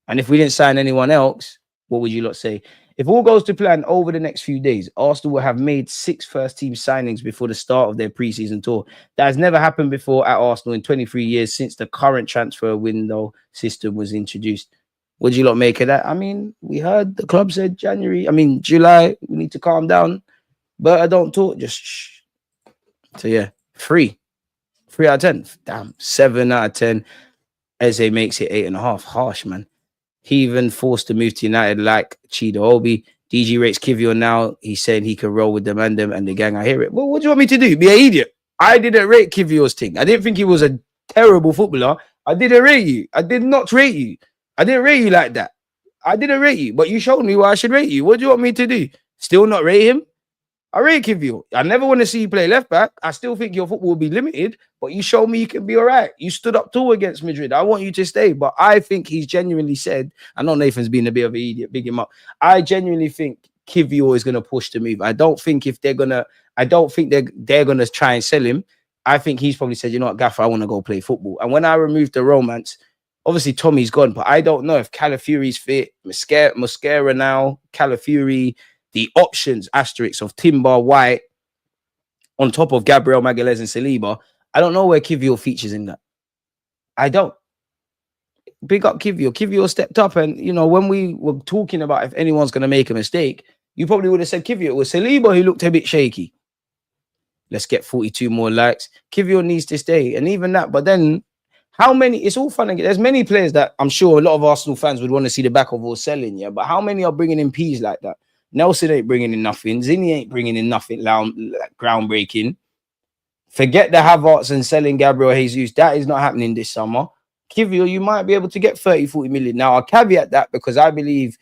And if we didn't sign anyone else, what would you lot say? If all goes to plan over the next few days, Arsenal will have made 6 first-team signings before the start of their pre-season tour. That has never happened before at Arsenal in 23 years since the current transfer window system was introduced. What do you lot make of that? I mean, we heard the club said July, we need to calm down. But I don't talk, just shh. So, yeah, 3 out of 10. Damn, 7 out of 10. Eze makes it 8.5. Harsh, man. He even forced to move to United like Chido Obi. DG rates Kivior now. He's saying he can roll with them and the gang. I hear it. Well, what do you want me to do? Be an idiot? I didn't rate Kivior's thing. I didn't think he was a terrible footballer. I didn't rate you. I did not rate you. I didn't rate you like that. I didn't rate you, but you showed me why I should rate you. What do you want me to do? Still not rate him? I rate Kivior. I never want to see you play left back. I still think your football will be limited, but you showed me you can be all right. You stood up tall against Madrid. I want you to stay, but I think he's genuinely said, I know Nathan's been a bit of an idiot, big him up. I genuinely think Kivior is going to push the move. I don't think they're going to try and sell him. I think he's probably said, you know what, Gaffer, I want to go play football. And when I removed the romance, obviously Tommy's gone, but I don't know if Calafiori's fit, Mosquera now, Calafiori, the options asterisk of Timber, White, on top of Gabriel Magalhaes and Saliba. I don't know where Kivior features in that. I don't. Big up Kivior. Kivior stepped up, and when we were talking about if anyone's going to make a mistake, you probably would have said Kivior. It was Saliba who looked a bit shaky. Let's get 42 more likes. Kivior needs to stay, and even that. But then, how many? It's all fun and there's many players that I'm sure a lot of Arsenal fans would want to see the back of all selling. Yeah, but how many are bringing in P's like that? Nelson ain't bringing in nothing. Zinni ain't bringing in nothing groundbreaking. Forget the Havertz and selling Gabriel Jesus. That is not happening this summer. Kivior, you might be able to get 30, 40 million. Now, I'll caveat that because I believe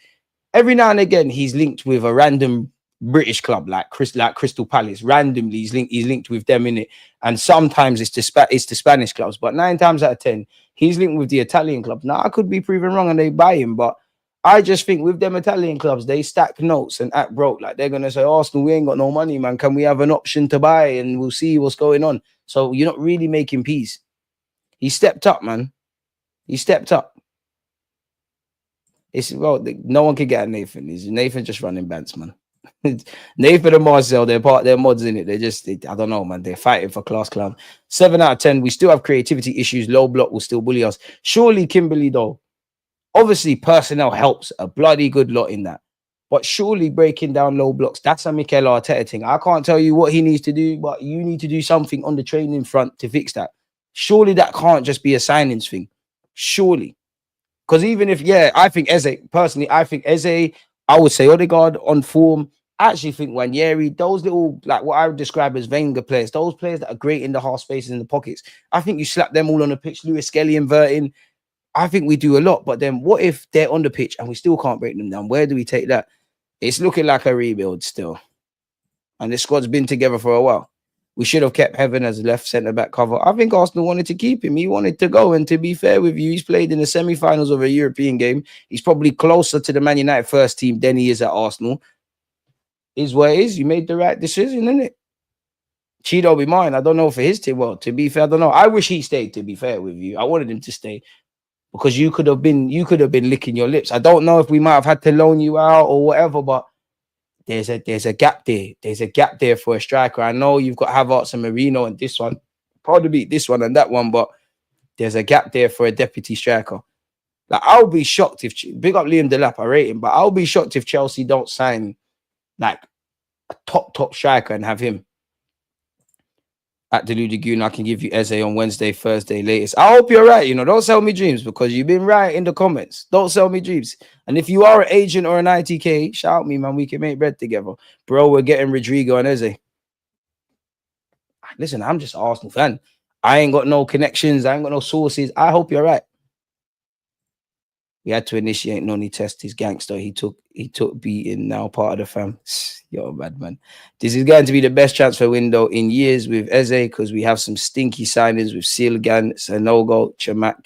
every now and again he's linked with a random British club like Crystal Palace. Randomly, he's linked with them in it. And sometimes it's the Spanish clubs. But 9 times out of 10, he's linked with the Italian club. Now, I could be proven wrong and they buy him, but I just think with them Italian clubs, they stack notes and act broke. Like they're going to say, Arsenal, we ain't got no money, man. Can we have an option to buy? And we'll see what's going on. So you're not really making peace. He stepped up, man. He stepped up. No one can get at Nathan. Nathan just running bants, man. Nathan and Marcel, they're mods in it. I don't know, man. They're fighting for class clown. 7 out of 10. We still have creativity issues. Low block will still bully us. Surely Kimberly, though. Obviously, personnel helps a bloody good lot in that. But surely breaking down low blocks, that's a Mikel Arteta thing. I can't tell you what he needs to do, but you need to do something on the training front to fix that. Surely that can't just be a signings thing. Surely. Because even if, I think Eze, I would say Odegaard on form. I actually think Nwaneri, those little, like what I would describe as Wenger players, those players that are great in the half spaces in the pockets, I think you slap them all on the pitch, Lewis Skelly inverting. I think we do a lot, but then what if they're on the pitch and we still can't break them down? Where do we take that? It's looking like a rebuild still. And this squad's been together for a while. We should have kept Heaven as left centre back cover. I think Arsenal wanted to keep him. He wanted to go. And to be fair with you, he's played in the semi-finals of a European game. He's probably closer to the Man United first team than he is at Arsenal. Is what it is. You made the right decision, isn't it? Cheeto be mine. I don't know for his team. Well, to be fair, I don't know. I wish he stayed, to be fair with you. I wanted him to stay because you could have been licking your lips. I don't know if we might have had to loan you out or whatever, but there's a gap there. There's a gap there for a striker. I know you've got Havertz and Marino and this one, probably this one and that one, but there's a gap there for a deputy striker. Like, I'll be shocked if big up Liam Delap, I rate him, but I'll be shocked if Chelsea don't sign like a top striker and have him. At Deluded Gooner, I can give you Eze on Wednesday, Thursday latest. I hope you're right. Don't sell me dreams because you've been right in the comments. Don't sell me dreams. And if you are an agent or an ITK, shout me, man. We can make bread together. Bro, we're getting Rodrygo and Eze. Listen, I'm just an Arsenal fan. I ain't got no connections. I ain't got no sources. I hope you're right. We had to initiate Noni test his gangster. He took beating, now part of the fam. Yo, bad man. This is going to be the best transfer window in years with Eze because we have some stinky signings with Sealgan, Sanogo, Chamak,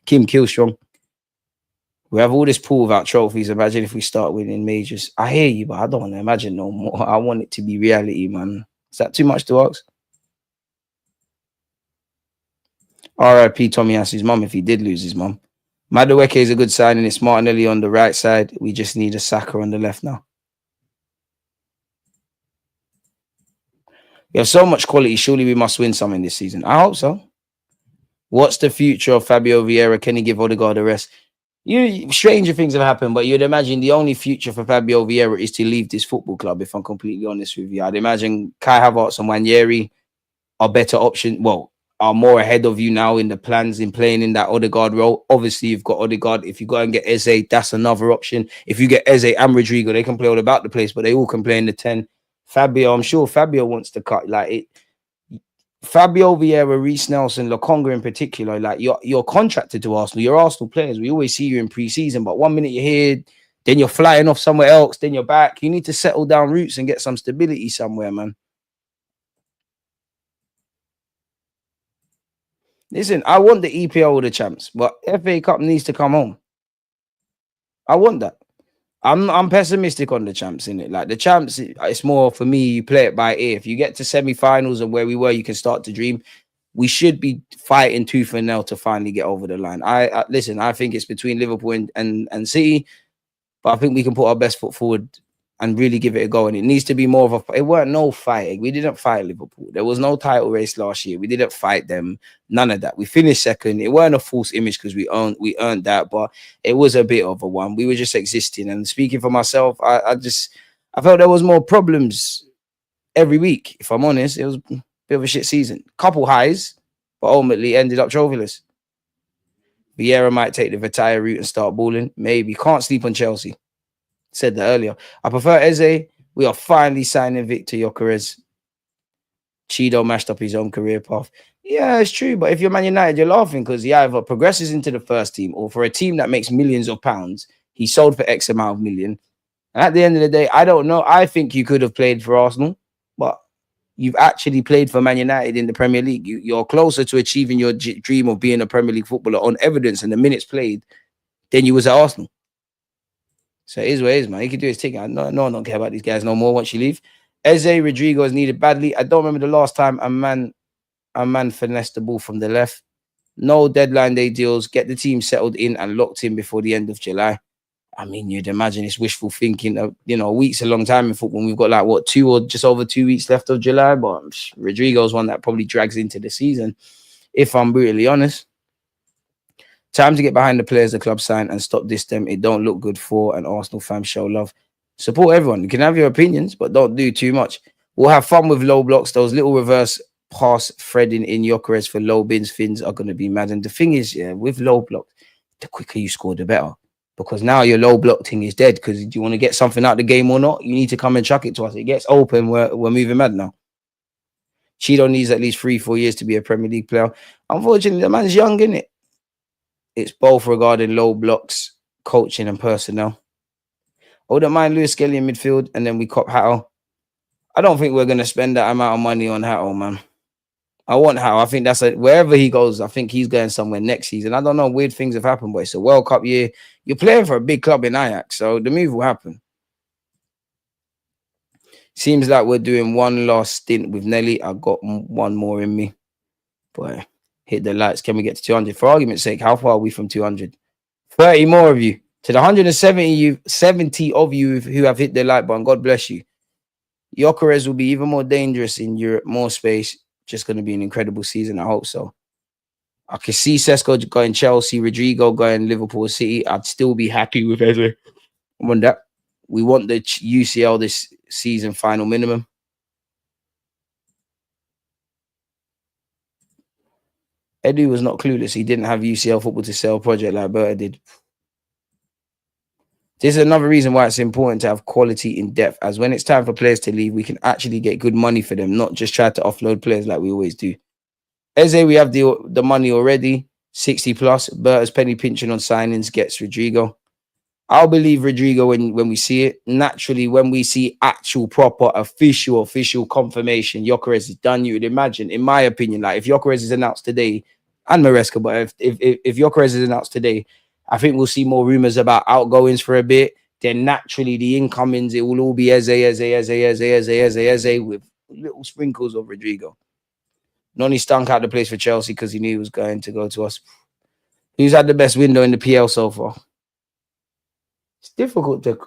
Kim Killstrong. We have all this pool without trophies. Imagine if we start winning majors. I hear you, but I don't want to imagine no more. I want it to be reality, man. Is that too much to ask? R.I.P. Tommy asked his mum if he did lose his mum. Madueke is a good signing. It's Martinelli on the right side. We just need a Saka on the left now. We have so much quality. Surely we must win something this season. I hope so. What's the future of Fabio Vieira? Can he give Odegaard a rest? Stranger things have happened, but you'd imagine the only future for Fabio Vieira is to leave this football club, if I'm completely honest with you. I'd imagine Kai Havertz and Nwaneri are better options. Well, are more ahead of you now in the plans in playing in that Odegaard role. Obviously, you've got Odegaard. If you go and get Eze, that's another option. If you get Eze and Rodrygo, they can play all about the place, but they all can play in the 10. Fabio, I'm sure Fabio wants to cut. Like it. Fabio Vieira, Reece Nelson, Lokonga in particular, like you're contracted to Arsenal. You're Arsenal players. We always see you in pre-season, but 1 minute you're here, then you're flying off somewhere else, then you're back. You need to settle down roots and get some stability somewhere, man. Listen, I want the EPL with the champs, but FA Cup needs to come home. I want that. I'm pessimistic on the champs, in it. Like the champs, it's more for me. You play it by ear. If you get to semi-finals and where we were, you can start to dream. We should be fighting tooth and nail to finally get over the line. Listen. I think it's between Liverpool and City, but I think we can put our best foot forward and really give it a go. And it needs to be more of a. It weren't no fighting. We didn't fight Liverpool. There was no title race last year. We didn't fight them. None of that. We finished second. It weren't a false image because we earned that, but it was a bit of a one. We were just existing. And speaking for myself, I felt there was more problems every week. If I'm honest, it was a bit of a shit season. Couple highs, but ultimately ended up trophyless. Vieira might take the retire route and start balling. Maybe. Can't sleep on Chelsea. Said that earlier. I prefer Eze. We are finally signing Viktor Gyökeres. Cheeto mashed up his own career path. Yeah, it's true. But if you're Man United, you're laughing because he either progresses into the first team or for a team that makes millions of pounds, he sold for X amount of million. And at the end of the day, I don't know. I think you could have played for Arsenal, but you've actually played for Man United in the Premier League. You're closer to achieving your dream of being a Premier League footballer on evidence and the minutes played than you was at Arsenal. So it is what it is, man. He can do his thing. No, I don't care about these guys no more once you leave. Eze Rodrygo is needed badly. I don't remember the last time a man finessed the ball from the left. No deadline day deals. Get the team settled in and locked in before the end of July. I mean, you'd imagine it's wishful thinking. A week's a long time in football. We've got like 2 or just over 2 weeks left of July, but Rodrygo's one that probably drags into the season, if I'm brutally honest. Time to get behind the players the club sign and stop this them. It don't look good for an Arsenal fan. Show love. Support everyone. You can have your opinions, but don't do too much. We'll have fun with low blocks. Those little reverse pass threading in Gyokeres for low bins fins are going to be mad. And the thing is, yeah, with low blocks, the quicker you score, the better. Because now your low block thing is dead. Because do you want to get something out of the game or not? You need to come and chuck it to us. It gets open. We're moving mad now. Cheeto needs at least 3-4 years to be a Premier League player. Unfortunately, the man's young, isn't it? It's both regarding low blocks, coaching, and personnel. I wouldn't mind Lewis Skelly in midfield, and then we cop Hatter. I don't think we're gonna spend that amount of money on Hatto, man. I want Hatto. I think that's wherever he goes. I think he's going somewhere next season. I don't know. Weird things have happened, but it's a World Cup year. You're playing for a big club in Ajax, so the move will happen. Seems like we're doing one last stint with Nelly. I got one more in me. Boy, hit the lights. Can we get to 200? For argument's sake, how far are we from 200? 30 more of you. To the 170 of you who have hit the like button, God bless you. Gyokeres will be even more dangerous in Europe, more space. Just going to be an incredible season. I hope so. I can see Sesko going Chelsea, Rodrygo going Liverpool City. I'd still be happy with Eze. On that. We want the UCL this season final minimum. Edu was not clueless. He didn't have UCL football to sell project like Berta did. This is another reason why it's important to have quality in depth, as when it's time for players to leave, we can actually get good money for them, not just try to offload players like we always do. Eze, we have the money already, 60 plus. Berta's penny pinching on signings gets Rodrygo. I'll believe Rodrygo when we see it. Naturally, when we see actual, proper, official confirmation, Gyokeres is done. You would imagine, in my opinion, like if Gyokeres is announced today, and Maresca, but if Gyokeres is announced today, I think we'll see more rumors about outgoings for a bit. Then naturally, the incomings, it will all be Eze with little sprinkles of Rodrygo. Noni stunk out the place for Chelsea because he knew he was going to go to us. Who's had the best window in the PL so far? It's difficult to.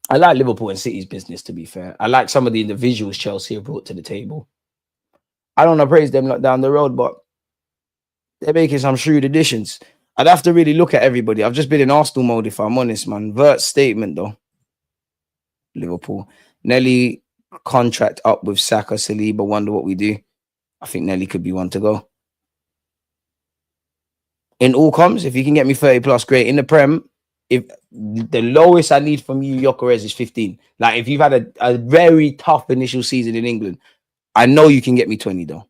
I like Liverpool and City's business, to be fair. I like some of the individuals Chelsea have brought to the table. I don't want to praise them like down the road, but they're making some shrewd additions. I'd have to really look at everybody. I've just been in Arsenal mode, if I'm honest, man. Vert's statement, though. Liverpool. Nelly contract up with Saka, Saliba. Wonder what we do. I think Nelly could be one to go. In all comms, if you can get me 30 plus, great. In the Prem, if the lowest I need from you, Gyokeres, is 15. Like, if you've had a very tough initial season in England, I know you can get me 20, though.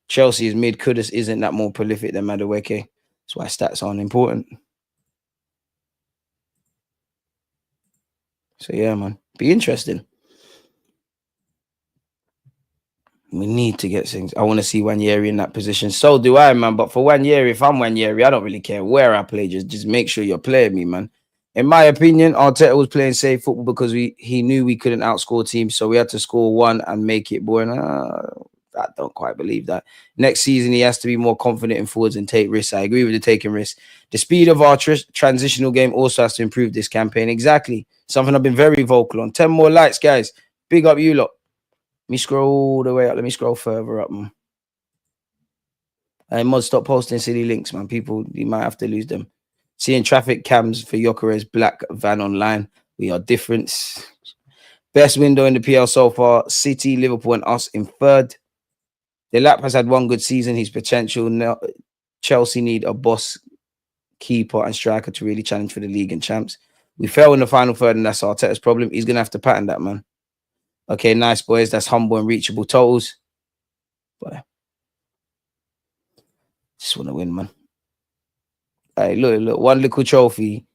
Chelsea's mid Kudus isn't that more prolific than Madueke. That's why stats aren't important. So, yeah, man. Be interesting. We need to get things. I want to see Nwaneri in that position. So do I, man. But for Nwaneri, if I'm Nwaneri, I don't really care where I play. Just make sure you're playing me, man. In my opinion, Arteta was playing safe football because he knew we couldn't outscore teams. So we had to score one and make it boring. I don't quite believe that. Next season, he has to be more confident in forwards and take risks. I agree with the taking risks. The speed of our transitional game also has to improve this campaign. Exactly. Something I've been very vocal on. 10 more likes, guys. Big up you lot. Let me scroll all the way up. Let me scroll further up, man. Mod, stop posting silly links, man. People, you might have to lose them. Seeing traffic cams for Gyokeres black van online. We are different. Best window in the PL so far. City, Liverpool, and us in third. Delap has had one good season. His potential. Now, Chelsea need a boss, keeper, and striker to really challenge for the league and champs. We fell in the final third, and that's Arteta's problem. He's going to have to pattern that, man. Okay, nice, boys. That's humble and reachable totals. But just want to win, man. Hey, look. One little trophy.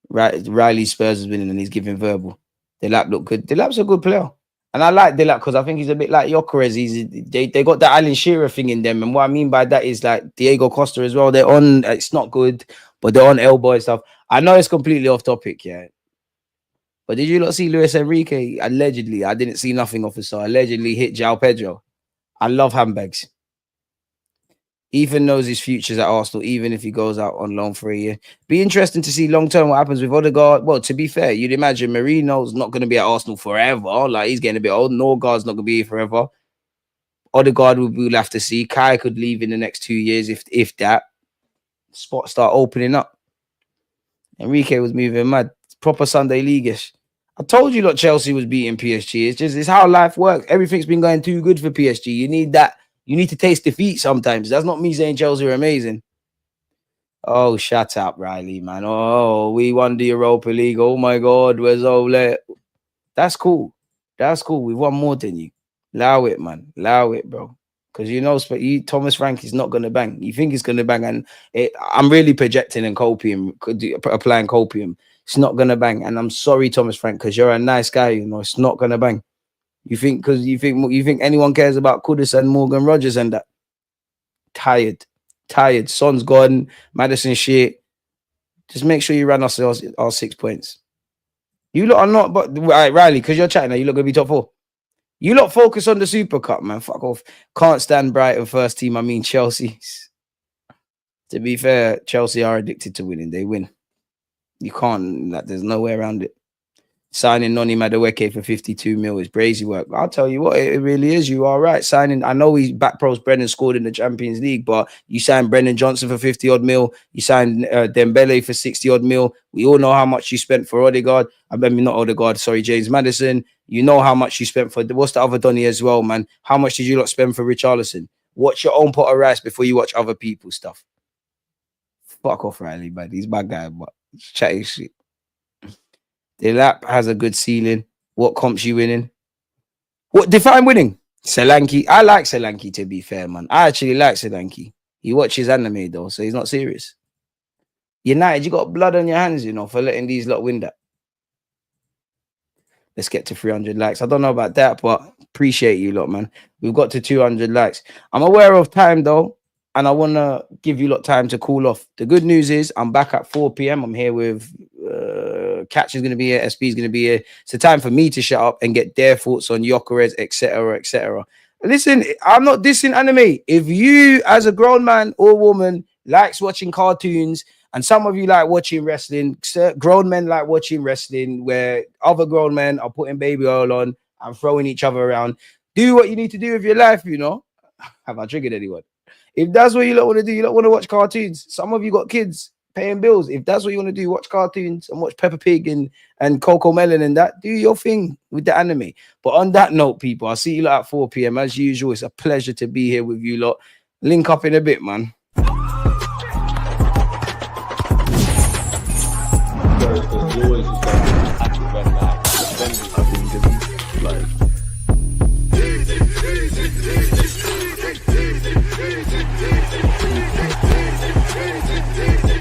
Right, Riley Spurs is winning and he's giving verbal. Delap look good. Delap's a good player. And I like Delap because I think he's a bit like Gyokeres. They got that Alan Shearer thing in them. And what I mean by that is like Diego Costa as well. They're on, it's not good, but they're on elbow and stuff. I know it's completely off topic, yeah. But did you not see Luis Enrique? Allegedly, I didn't see nothing, officer. Allegedly hit João Pedro. I love handbags. Ethan knows his future's at Arsenal, even if he goes out on loan for a year. Be interesting to see long-term what happens with Odegaard. Well, to be fair, you'd imagine Marino's not going to be at Arsenal forever. Like, he's getting a bit old. Norgard's not going to be here forever. Odegaard, we'll have to see. Kai could leave in the next 2 years if that. Spots start opening up. Enrique was moving mad. Proper Sunday League-ish. I told you, Chelsea was beating PSG. It's how life works. Everything's been going too good for PSG. You need that. You need to taste defeat sometimes. That's not me saying Chelsea are amazing. Oh, shut up, Riley, man. Oh, we won the Europa League. Oh, my God. Where's Ole? That's cool. That's cool. We won more than you. Allow it, man. Allow it, bro. Because you know, Thomas Frank is not going to bang. You think he's going to bang. And I'm really projecting and applying copium. It's not gonna bang. And I'm sorry, Thomas Frank, because you're a nice guy, you know, it's not gonna bang. You think because you think anyone cares about Kudus and Morgan Rogers and that? Tired. Tired. Son's gone, Madison shit. Just make sure you run us our 6 points. You lot are not, but right, Riley, because you're chatting now, you lot gonna be top 4. You lot focus on the Super Cup, man. Fuck off. Can't stand Brighton first team. I mean Chelsea. To be fair, Chelsea are addicted to winning. They win. You can't, like, there's no way around it. Signing Noni Madueke for 52 mil is crazy work. I'll tell you what, it really is. You are right. Signing, I know he's back pros. Brennan scored in the Champions League, but you signed Brennan Johnson for 50 odd mil. You signed Dembele for 60 odd mil. We all know how much you spent for Odegaard. I mean, not Odegaard, sorry, James Maddison. You know how much you spent for, what's the other Donny as well, man? How much did you lot spend for Richarlison? Watch your own pot of rice before you watch other people's stuff. Fuck off, Riley, man. He's my guy, but chatting shit. The lap has a good ceiling. What comps you winning? What define winning? Solanke. I like Solanke, to be fair, man. I actually like Solanke. He watches anime though, so he's not serious. United, you got blood on your hands, you know, for letting these lot win that. Let's get to 300 likes. I don't know about that, but appreciate you lot, man. We've got to 200 likes. I'm aware of time though, and I want to give you lot time to cool off. The good news is I'm back at 4 p.m. I'm here with Catch is going to be here, SP is going to be here. It's the time for me to shut up and get their thoughts on Gyokeres, etc., etc. Listen, I'm not dissing anime. If you, as a grown man or woman, likes watching cartoons, and some of you like watching wrestling, grown men like watching wrestling, where other grown men are putting baby oil on and throwing each other around, do what you need to do with your life, you know. Have I triggered anyone? If that's what you don't want to do, you don't want to watch cartoons. Some of you got kids paying bills. If that's what you want to do, watch cartoons and watch Peppa Pig and Coco Melon and that. Do your thing with the anime. But on that note, people, I'll see you lot at 4 p.m. As usual. It's a pleasure to be here with you lot. Link up in a bit, man.